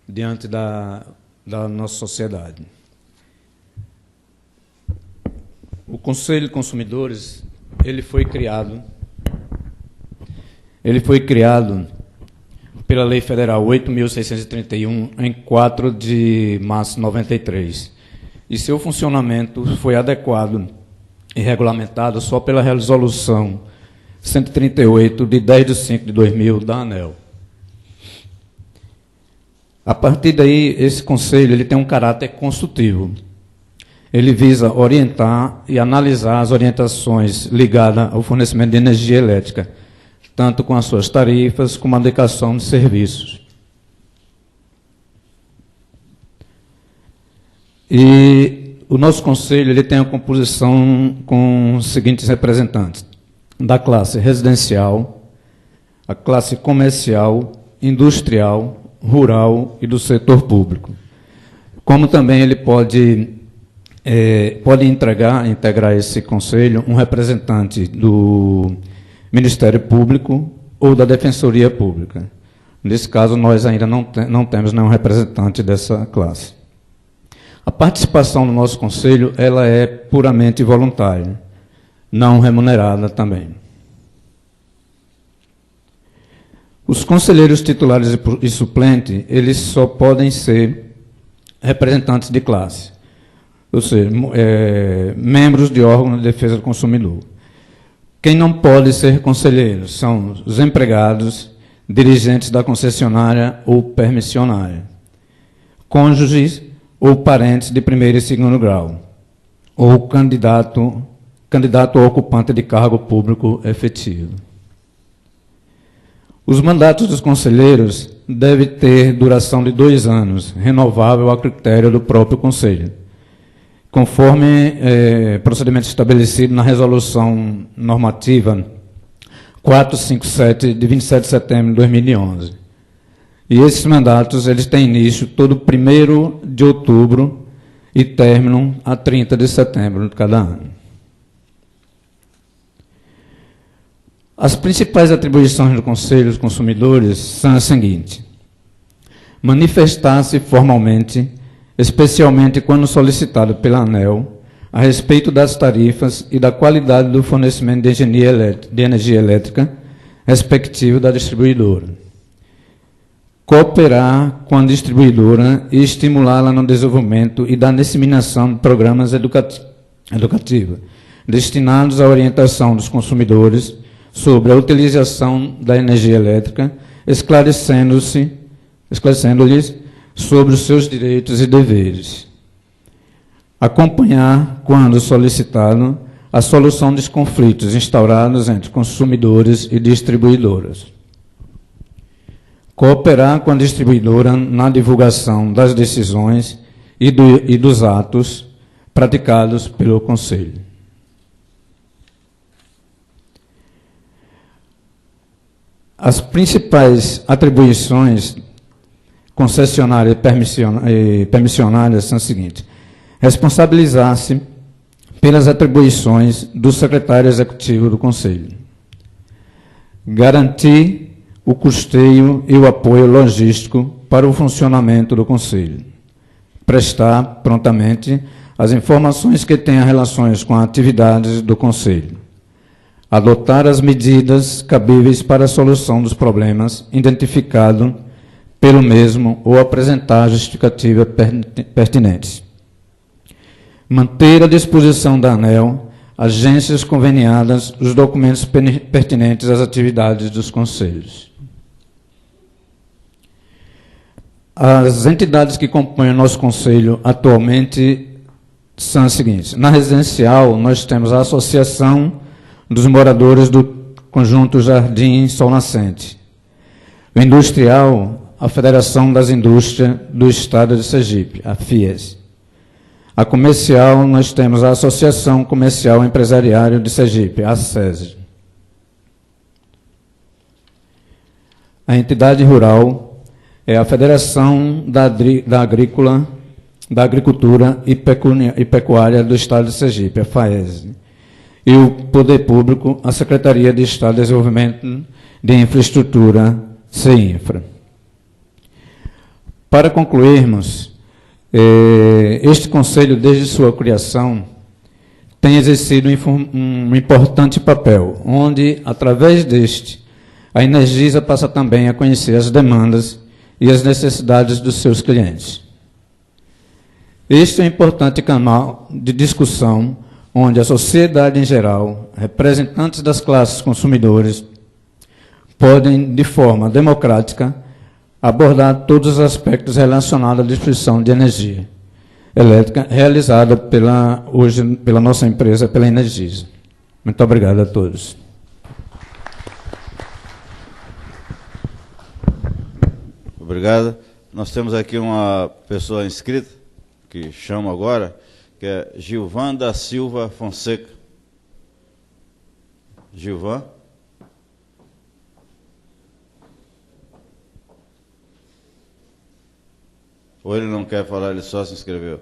diante da nossa sociedade. O Conselho de Consumidores, ele foi criado pela Lei Federal 8.631, em 4 de março de 93. E seu funcionamento foi adequado e regulamentado só pela Resolução 138, de 10/5/2000, da ANEEL. A partir daí, esse conselho ele tem um caráter consultivo. Ele visa orientar e analisar as orientações ligadas ao fornecimento de energia elétrica, tanto com as suas tarifas como a adequação de serviços. E o nosso conselho ele tem a composição com os seguintes representantes: da classe residencial, a classe comercial, industrial, rural e do setor público. Como também ele pode integrar esse conselho um representante do Ministério Público ou da Defensoria Pública. Nesse caso, nós ainda não temos nenhum representante dessa classe. A participação no nosso conselho ela é puramente voluntária, não remunerada também. Os conselheiros titulares e suplentes, eles só podem ser representantes de classe, ou seja, membros de órgãos de defesa do consumidor. Quem não pode ser conselheiro são os empregados, dirigentes da concessionária ou permissionária, cônjuges ou parentes de primeiro e segundo grau, ou candidato ou ocupante de cargo público efetivo. Os mandatos dos conselheiros devem ter duração de 2 anos, renovável a critério do próprio conselho, conforme procedimento estabelecido na Resolução Normativa 457, de 27 de setembro de 2011. E esses mandatos eles têm início todo 1º de outubro e terminam a 30 de setembro de cada ano. As principais atribuições do Conselho dos Consumidores são as seguintes: manifestar-se formalmente, especialmente quando solicitado pela ANEEL, a respeito das tarifas e da qualidade do fornecimento de energia elétrica, respectivo da distribuidora. Cooperar com a distribuidora e estimulá-la no desenvolvimento e da disseminação de programas educativos, destinados à orientação dos consumidores sobre a utilização da energia elétrica, esclarecendo-lhes sobre os seus direitos e deveres. Acompanhar, quando solicitado, a solução dos conflitos instaurados entre consumidores e distribuidoras. Cooperar com a distribuidora na divulgação das decisões e dos atos praticados pelo Conselho. As principais atribuições concessionárias e permissionárias são as seguintes: responsabilizar-se pelas atribuições do secretário executivo do Conselho, garantir o custeio e o apoio logístico para o funcionamento do Conselho, prestar prontamente as informações que tenham relações com as atividades do Conselho, adotar as medidas cabíveis para a solução dos problemas identificados pelo mesmo ou apresentar justificativas pertinentes. Manter à disposição da ANEEL, agências conveniadas, os documentos pertinentes às atividades dos conselhos. As entidades que compõem o nosso conselho atualmente são as seguintes: na residencial, nós temos a Associação dos Moradores do Conjunto Jardim Sol Nascente. O industrial, a Federação das Indústrias do Estado de Sergipe, a FIES. A comercial, nós temos a Associação Comercial Empresarial de Sergipe, a SESG. A entidade rural é a Federação da Agricultura e Pecuária do Estado de Sergipe, a FAESE. E o Poder Público, a Secretaria de Estado de Desenvolvimento de Infraestrutura, CEINFRA. Para concluirmos, este Conselho, desde sua criação, tem exercido um importante papel, onde, através deste, a Energisa passa também a conhecer as demandas e as necessidades dos seus clientes. Este é um importante canal de discussão onde a sociedade em geral, representantes das classes consumidores, podem, de forma democrática, abordar todos os aspectos relacionados à distribuição de energia elétrica realizada hoje pela nossa empresa, pela Energisa. Muito obrigado a todos. Obrigado. Nós temos aqui uma pessoa inscrita, que chamo agora, que é Gilvan da Silva Fonseca. Gilvan? Ou ele não quer falar, ele só se inscreveu?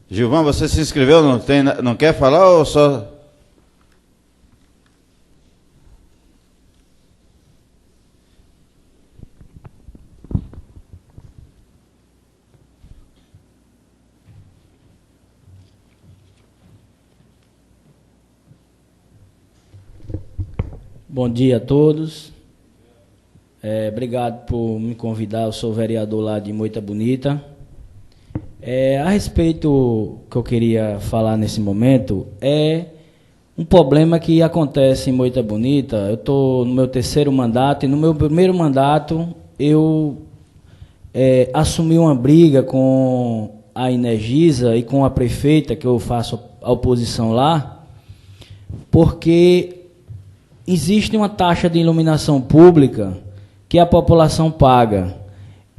Gilvan, você se inscreveu, não quer falar ou só... Bom dia a todos. Obrigado por me convidar. Eu sou vereador lá de Moita Bonita. A respeito que eu queria falar nesse momento é um problema que acontece em Moita Bonita. Eu estou no meu 3º mandato e no meu 1º mandato eu assumi uma briga com a Energisa e com a prefeita, que eu faço a oposição lá, porque existe uma taxa de iluminação pública que a população paga.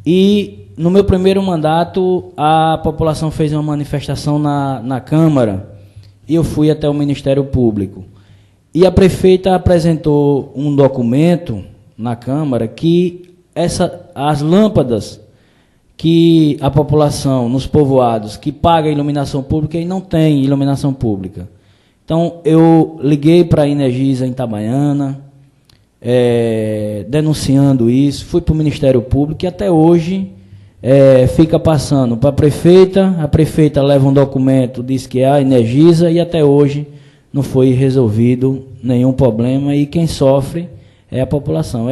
E no meu 1º mandato, a população fez uma manifestação na Câmara e eu fui até o Ministério Público. E a prefeita apresentou um documento na Câmara que as lâmpadas que a população nos povoados que paga iluminação pública e não tem iluminação pública. Então, eu liguei para a Energisa em Itabaiana, denunciando isso, fui para o Ministério Público e até hoje fica passando para a prefeita leva um documento, diz que é a Energisa e até hoje não foi resolvido nenhum problema e quem sofre é a população.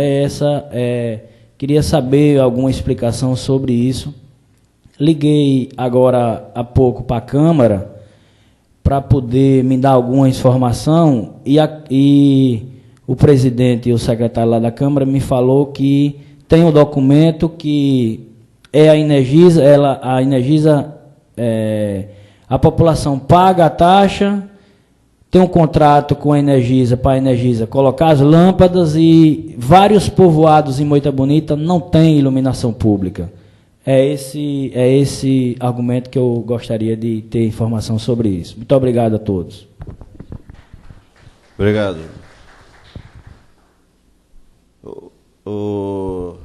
Queria saber alguma explicação sobre isso. Liguei agora há pouco para a Câmara, para poder me dar alguma informação, e o presidente e o secretário lá da Câmara me falou que tem um documento que é a Energisa, a população paga a taxa, tem um contrato com a Energisa para a Energisa colocar as lâmpadas e vários povoados em Moita Bonita não tem iluminação pública. É esse argumento que eu gostaria de ter informação sobre isso. Muito obrigado a todos. Obrigado. O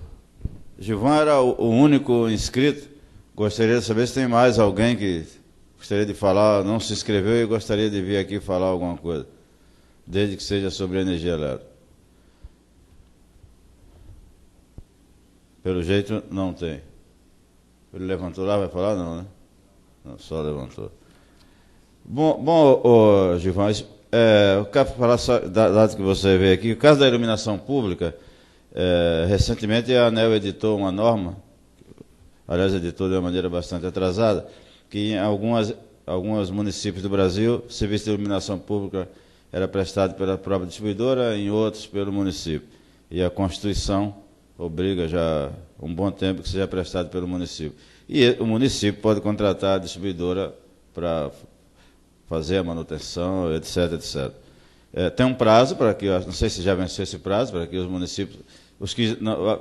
Gilvan era o único inscrito. Gostaria de saber se tem mais alguém que gostaria de falar, não se inscreveu e gostaria de vir aqui falar alguma coisa, desde que seja sobre energia elétrica. Pelo jeito, não tem. Ele levantou lá, vai falar? Não, né? Não, só levantou. Bom, Gilvan, eu quero falar só, dado que você veio aqui, o caso da iluminação pública, recentemente a ANEEL editou uma norma, aliás, editou de uma maneira bastante atrasada, que em alguns municípios do Brasil, o serviço de iluminação pública era prestado pela própria distribuidora, em outros pelo município. E a Constituição obriga já um bom tempo que seja prestado pelo município. E o município pode contratar a distribuidora para fazer a manutenção, etc, etc. Tem um prazo para que, não sei se já venceu esse prazo, para que os municípios,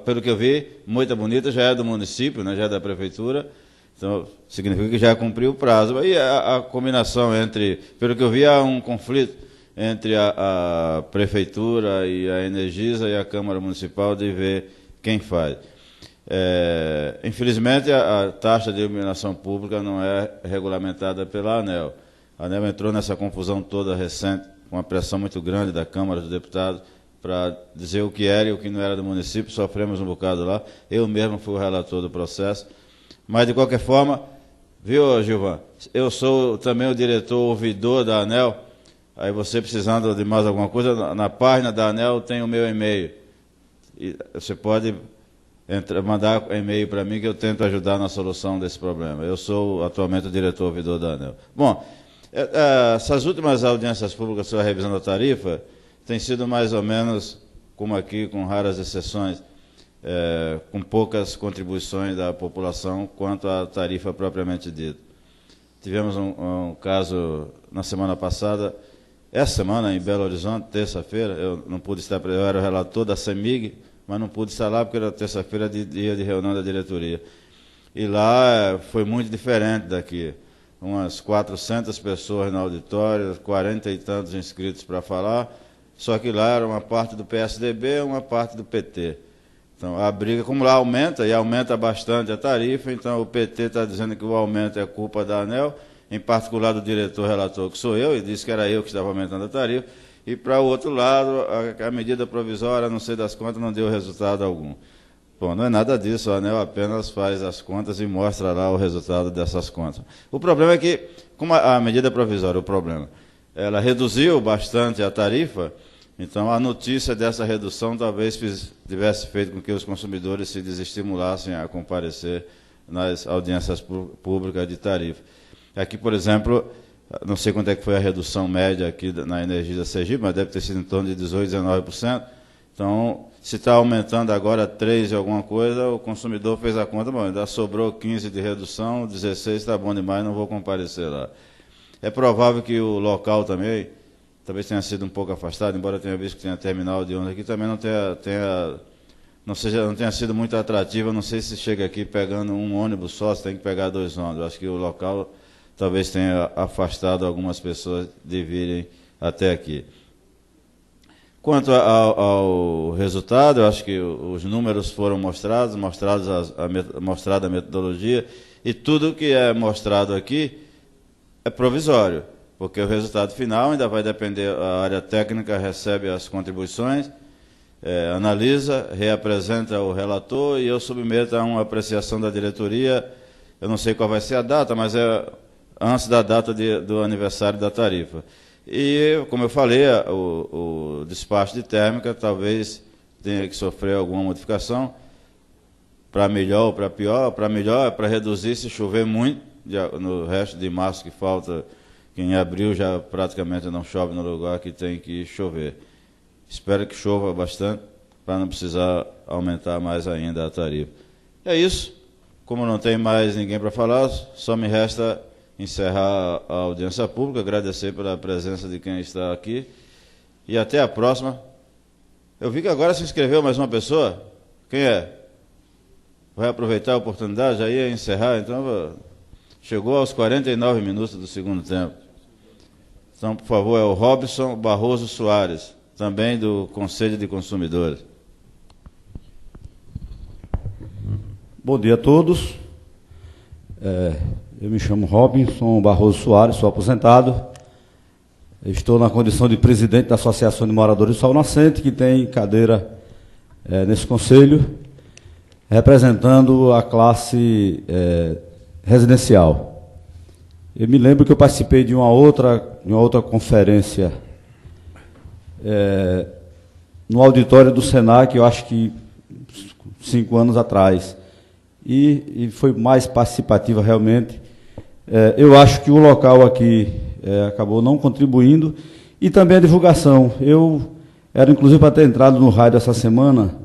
pelo que eu vi, Moita Bonita já é do município, né, já é da prefeitura, então significa que já cumpriu o prazo. Aí a combinação entre, pelo que eu vi, há um conflito entre a prefeitura e a Energisa e a Câmara Municipal de ver quem faz. Infelizmente, a taxa de iluminação pública não é regulamentada pela ANEEL. A ANEEL entrou nessa confusão toda recente, com uma pressão muito grande da Câmara dos Deputados, para dizer o que era e o que não era do município. Sofremos um bocado lá. Eu mesmo fui o relator do processo. Mas, de qualquer forma, viu, Gilvan? Eu sou também o diretor ouvidor da ANEEL. Aí você precisando de mais alguma coisa, na página da ANEEL tem o meu e-mail. E você pode mandar e-mail para mim que eu tento ajudar na solução desse problema. Eu sou atualmente o diretor-ouvidor da ANEEL. Bom, essas últimas audiências públicas sobre a revisão da tarifa têm sido mais ou menos como aqui, com raras exceções, com poucas contribuições da população quanto à tarifa propriamente dita. Tivemos um caso na semana passada, essa semana em Belo Horizonte, terça-feira, eu não pude estar, eu era o relator da CEMIG, mas não pude estar lá porque era terça-feira, dia de reunião da diretoria. E lá foi muito diferente daqui. Umas 400 pessoas no auditório, 40 e tantos inscritos para falar, só que lá era uma parte do PSDB e uma parte do PT. Então, a briga, como lá aumenta, e aumenta bastante a tarifa, então o PT está dizendo que o aumento é culpa da ANEEL, em particular do diretor relator, que sou eu, e disse que era eu que estava aumentando a tarifa, e para o outro lado, a medida provisória, não sei das contas, não deu resultado algum. Bom, não é nada disso, a ANEEL apenas faz as contas e mostra lá o resultado dessas contas. O problema é que, como a medida provisória, ela reduziu bastante a tarifa, então a notícia dessa redução talvez tivesse feito com que os consumidores se desestimulassem a comparecer nas audiências públicas de tarifa. Aqui, por exemplo, não sei quanto é que foi a redução média aqui na energia da Sergipe, mas deve ter sido em torno de 18%, 19%. Então, se está aumentando agora 3 e alguma coisa, o consumidor fez a conta, bom, ainda sobrou 15 de redução, 16 está bom demais, não vou comparecer lá. É provável que o local também, talvez tenha sido um pouco afastado, embora eu tenha visto que tenha terminal de ônibus aqui, também não tenha sido muito atrativo, não sei se chega aqui pegando um ônibus só, se tem que pegar 2 ônibus. Acho que o local talvez tenha afastado algumas pessoas de virem até aqui. Quanto ao resultado, eu acho que os números foram mostrada a metodologia, e tudo que é mostrado aqui é provisório, porque o resultado final ainda vai depender, a área técnica recebe as contribuições, analisa, reapresenta o relator e eu submeto a uma apreciação da diretoria. Eu não sei qual vai ser a data, mas é antes da data do aniversário da tarifa. E, como eu falei, o despacho de térmica talvez tenha que sofrer alguma modificação, para melhor ou para pior. Para melhor é para reduzir se chover muito, no resto de março que falta, que em abril já praticamente não chove no lugar que tem que chover. Espero que chova bastante, para não precisar aumentar mais ainda a tarifa. É isso. Como não tem mais ninguém para falar, só me resta encerrar a audiência pública, agradecer pela presença de quem está aqui e até a próxima. Eu vi que agora se inscreveu mais uma pessoa. Quem é? Vai aproveitar a oportunidade, já ia encerrar, então chegou aos 49 minutos do segundo tempo. Então, por favor, é o Robson Barroso Soares, também do Conselho de Consumidores. Bom dia a todos. Eu me chamo Robson Barroso Soares, sou aposentado. Estou na condição de presidente da Associação de Moradores do Sol Nascente, que tem cadeira nesse conselho, representando a classe residencial. Eu me lembro que eu participei de uma outra conferência no auditório do Senac, eu acho que 5 anos atrás, e foi mais participativa realmente. Eu acho que o local aqui acabou não contribuindo, e também a divulgação. Eu era inclusive para ter entrado no rádio essa semana,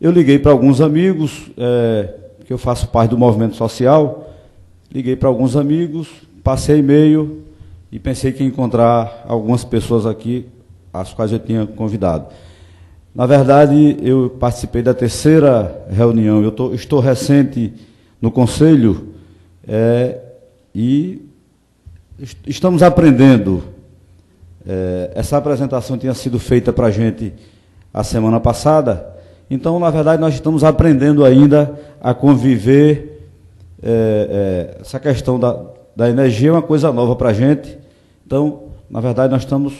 eu liguei para alguns amigos, que eu faço parte do movimento social, liguei para alguns amigos, passei e-mail e pensei que ia encontrar algumas pessoas aqui, as quais eu tinha convidado. Na verdade, eu participei da 3ª reunião, estou recente no Conselho, e estamos aprendendo. Essa apresentação tinha sido feita para a gente a semana passada, então, na verdade, nós estamos aprendendo ainda a conviver. Essa questão da energia é uma coisa nova para a gente, então, na verdade, nós estamos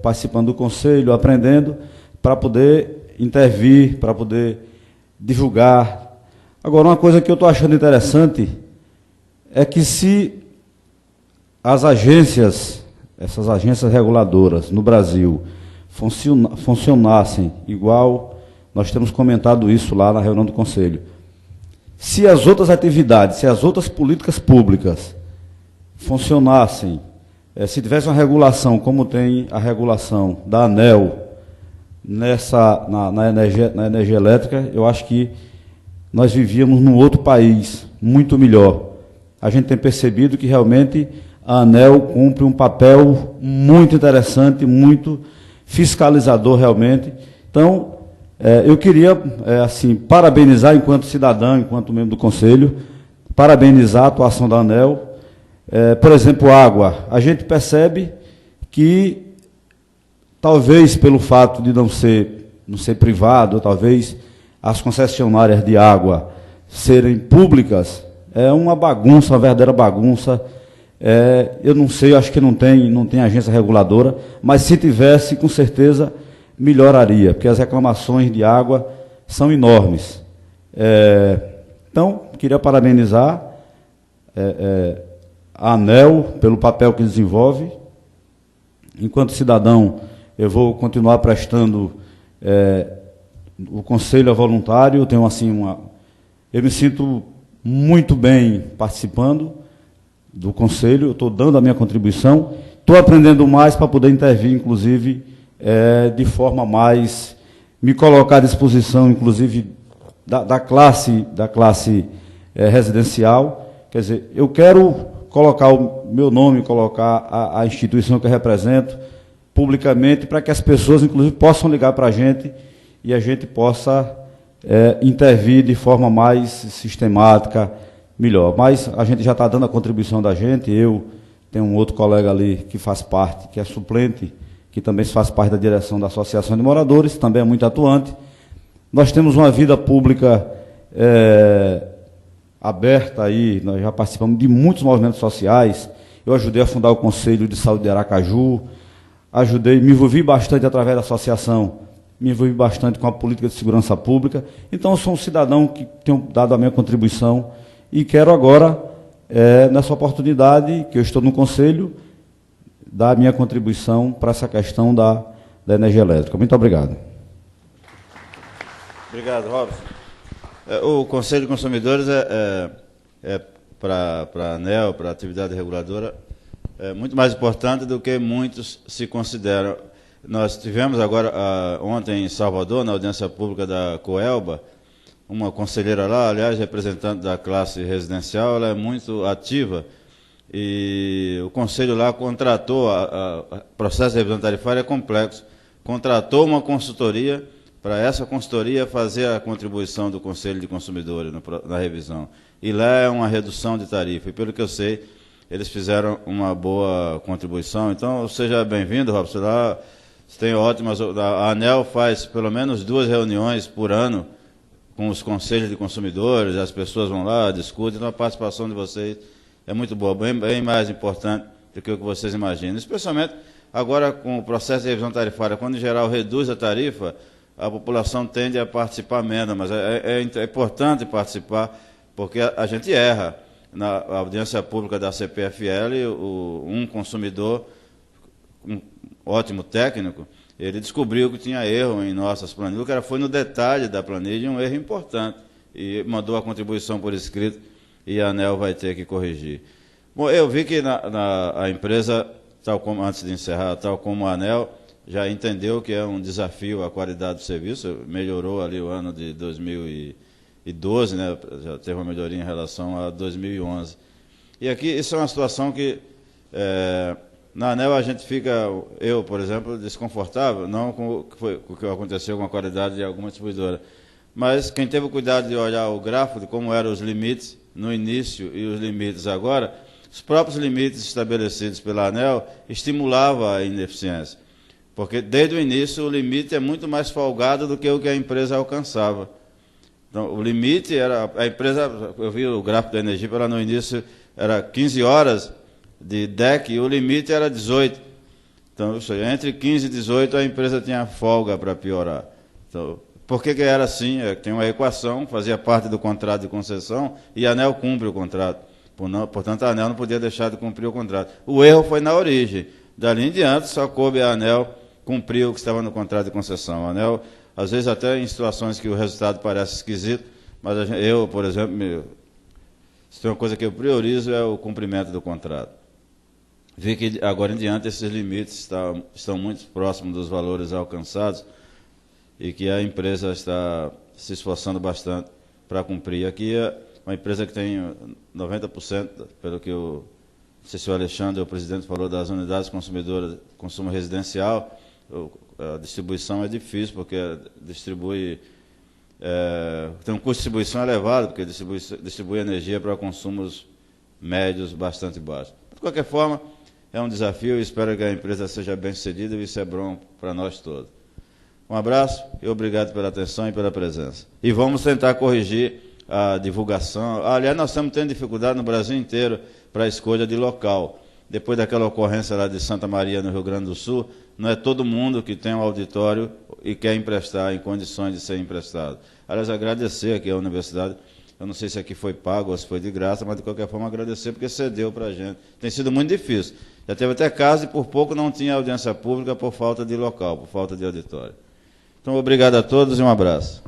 participando do Conselho, aprendendo, para poder intervir, para poder divulgar. Agora, uma coisa que eu estou achando interessante é que se as agências, essas agências reguladoras no Brasil, funcionassem igual Nós temos comentado isso lá na reunião do Conselho. Se as outras atividades, se as outras políticas públicas funcionassem, se tivesse uma regulação, como tem a regulação da ANEEL na energia elétrica, eu acho que nós vivíamos num outro país muito melhor. A gente tem percebido que realmente a ANEEL cumpre um papel muito interessante, muito fiscalizador realmente. Então, eu queria assim, parabenizar enquanto cidadão, enquanto membro do Conselho, parabenizar a atuação da ANEEL. Por exemplo, água. A gente percebe que, talvez pelo fato de não ser privado, talvez as concessionárias de água serem públicas, é uma bagunça, uma verdadeira bagunça. Eu não sei, acho que não tem agência reguladora, mas se tivesse, com certeza melhoraria, porque as reclamações de água são enormes. Então, queria parabenizar a ANEEL pelo papel que desenvolve. Enquanto cidadão, eu vou continuar prestando o conselho voluntário. Tenho assim eu me sinto muito bem participando do conselho. Estou dando a minha contribuição. Estou aprendendo mais para poder intervir, inclusive, de forma mais me colocar à disposição, inclusive da classe residencial. Quer dizer, eu quero colocar o meu nome, colocar a instituição que eu represento publicamente, para que as pessoas, inclusive, possam ligar para a gente e a gente possa intervir de forma mais sistemática, melhor. Mas a gente já está dando a contribuição da gente. Eu tenho um outro colega ali que faz parte, que é suplente, que também faz parte da direção da Associação de Moradores, também é muito atuante. Nós temos uma vida pública aberta aí, nós já participamos de muitos movimentos sociais. Eu ajudei a fundar o Conselho de Saúde de Aracaju, me envolvi bastante através da associação, me envolvi bastante com a política de segurança pública. Então, eu sou um cidadão que tenho dado a minha contribuição e quero agora, nessa oportunidade que eu estou no Conselho, dar a minha contribuição para essa questão da energia elétrica. Muito obrigado. Obrigado, Robson. O Conselho de Consumidores para a ANEEL, para a atividade reguladora, é muito mais importante do que muitos se consideram. Nós tivemos agora, ontem em Salvador, na audiência pública da Coelba, uma conselheira lá, aliás, representante da classe residencial, ela é muito ativa, e o Conselho lá contratou, o processo de revisão tarifária é complexo, contratou uma consultoria para essa consultoria fazer a contribuição do Conselho de Consumidores na revisão. E lá é uma redução de tarifa, e pelo que eu sei, eles fizeram uma boa contribuição. Então, seja bem-vindo, Robson. Lá tem ótimas... A ANEEL faz pelo menos 2 reuniões por ano com os conselhos de consumidores, as pessoas vão lá, discutem, então a participação de vocês é muito boa, bem mais importante do que o que vocês imaginam. Especialmente agora com o processo de revisão tarifária, quando em geral reduz a tarifa, a população tende a participar menos, mas é importante participar, porque a gente erra. Na audiência pública da CPFL, um consumidor, um ótimo técnico, ele descobriu que tinha erro em nossas planilhas, o cara foi no detalhe da planilha, um erro importante, e mandou a contribuição por escrito, e a ANEEL vai ter que corrigir. Bom, eu vi que a empresa, antes de encerrar, tal como a ANEEL, já entendeu que é um desafio a qualidade do serviço, melhorou ali o ano de 2012, né, já teve uma melhoria em relação a 2011. E aqui, isso é uma situação que, na ANEEL a gente fica, eu, por exemplo, desconfortável, não com o que aconteceu com a qualidade de alguma distribuidora, mas quem teve o cuidado de olhar o gráfico de como eram os limites no início e os limites agora, os próprios limites estabelecidos pela ANEEL estimulavam a ineficiência. Porque, desde o início, o limite é muito mais folgado do que o que a empresa alcançava. Então, o limite era... A empresa, eu vi o gráfico da energia, ela no início era 15 horas de DEC e o limite era 18. Então, isso aí, entre 15 e 18, a empresa tinha folga para piorar. Então, por que era assim? Tem uma equação, fazia parte do contrato de concessão e a ANEEL cumpre o contrato. Portanto, a ANEEL não podia deixar de cumprir o contrato. O erro foi na origem. Dali em diante, só coube a ANEEL cumprir o que estava no contrato de concessão. A ANEEL às vezes até em situações que o resultado parece esquisito, mas eu, por exemplo, se tem uma coisa que eu priorizo é o cumprimento do contrato. Vi que agora em diante esses limites estão muito próximos dos valores alcançados e que a empresa está se esforçando bastante para cumprir. Aqui é uma empresa que tem 90%, pelo que não sei se o Alexandre, o presidente, falou, das unidades consumidoras, consumo residencial. A distribuição é difícil, porque distribui... tem um custo de distribuição elevado, porque distribui energia para consumos médios bastante baixos. De qualquer forma, é um desafio e espero que a empresa seja bem sucedida e isso é bom para nós todos. Um abraço e obrigado pela atenção e pela presença. E vamos tentar corrigir a divulgação. Aliás, nós estamos tendo dificuldade no Brasil inteiro para a escolha de local. Depois daquela ocorrência lá de Santa Maria, no Rio Grande do Sul, não é todo mundo que tem um auditório e quer emprestar em condições de ser emprestado. Aliás, agradecer aqui à universidade. Eu não sei se aqui foi pago ou se foi de graça, mas de qualquer forma agradecer porque cedeu para a gente. Tem sido muito difícil. Já teve até caso e por pouco não tinha audiência pública por falta de local, por falta de auditório. Então, obrigado a todos e um abraço.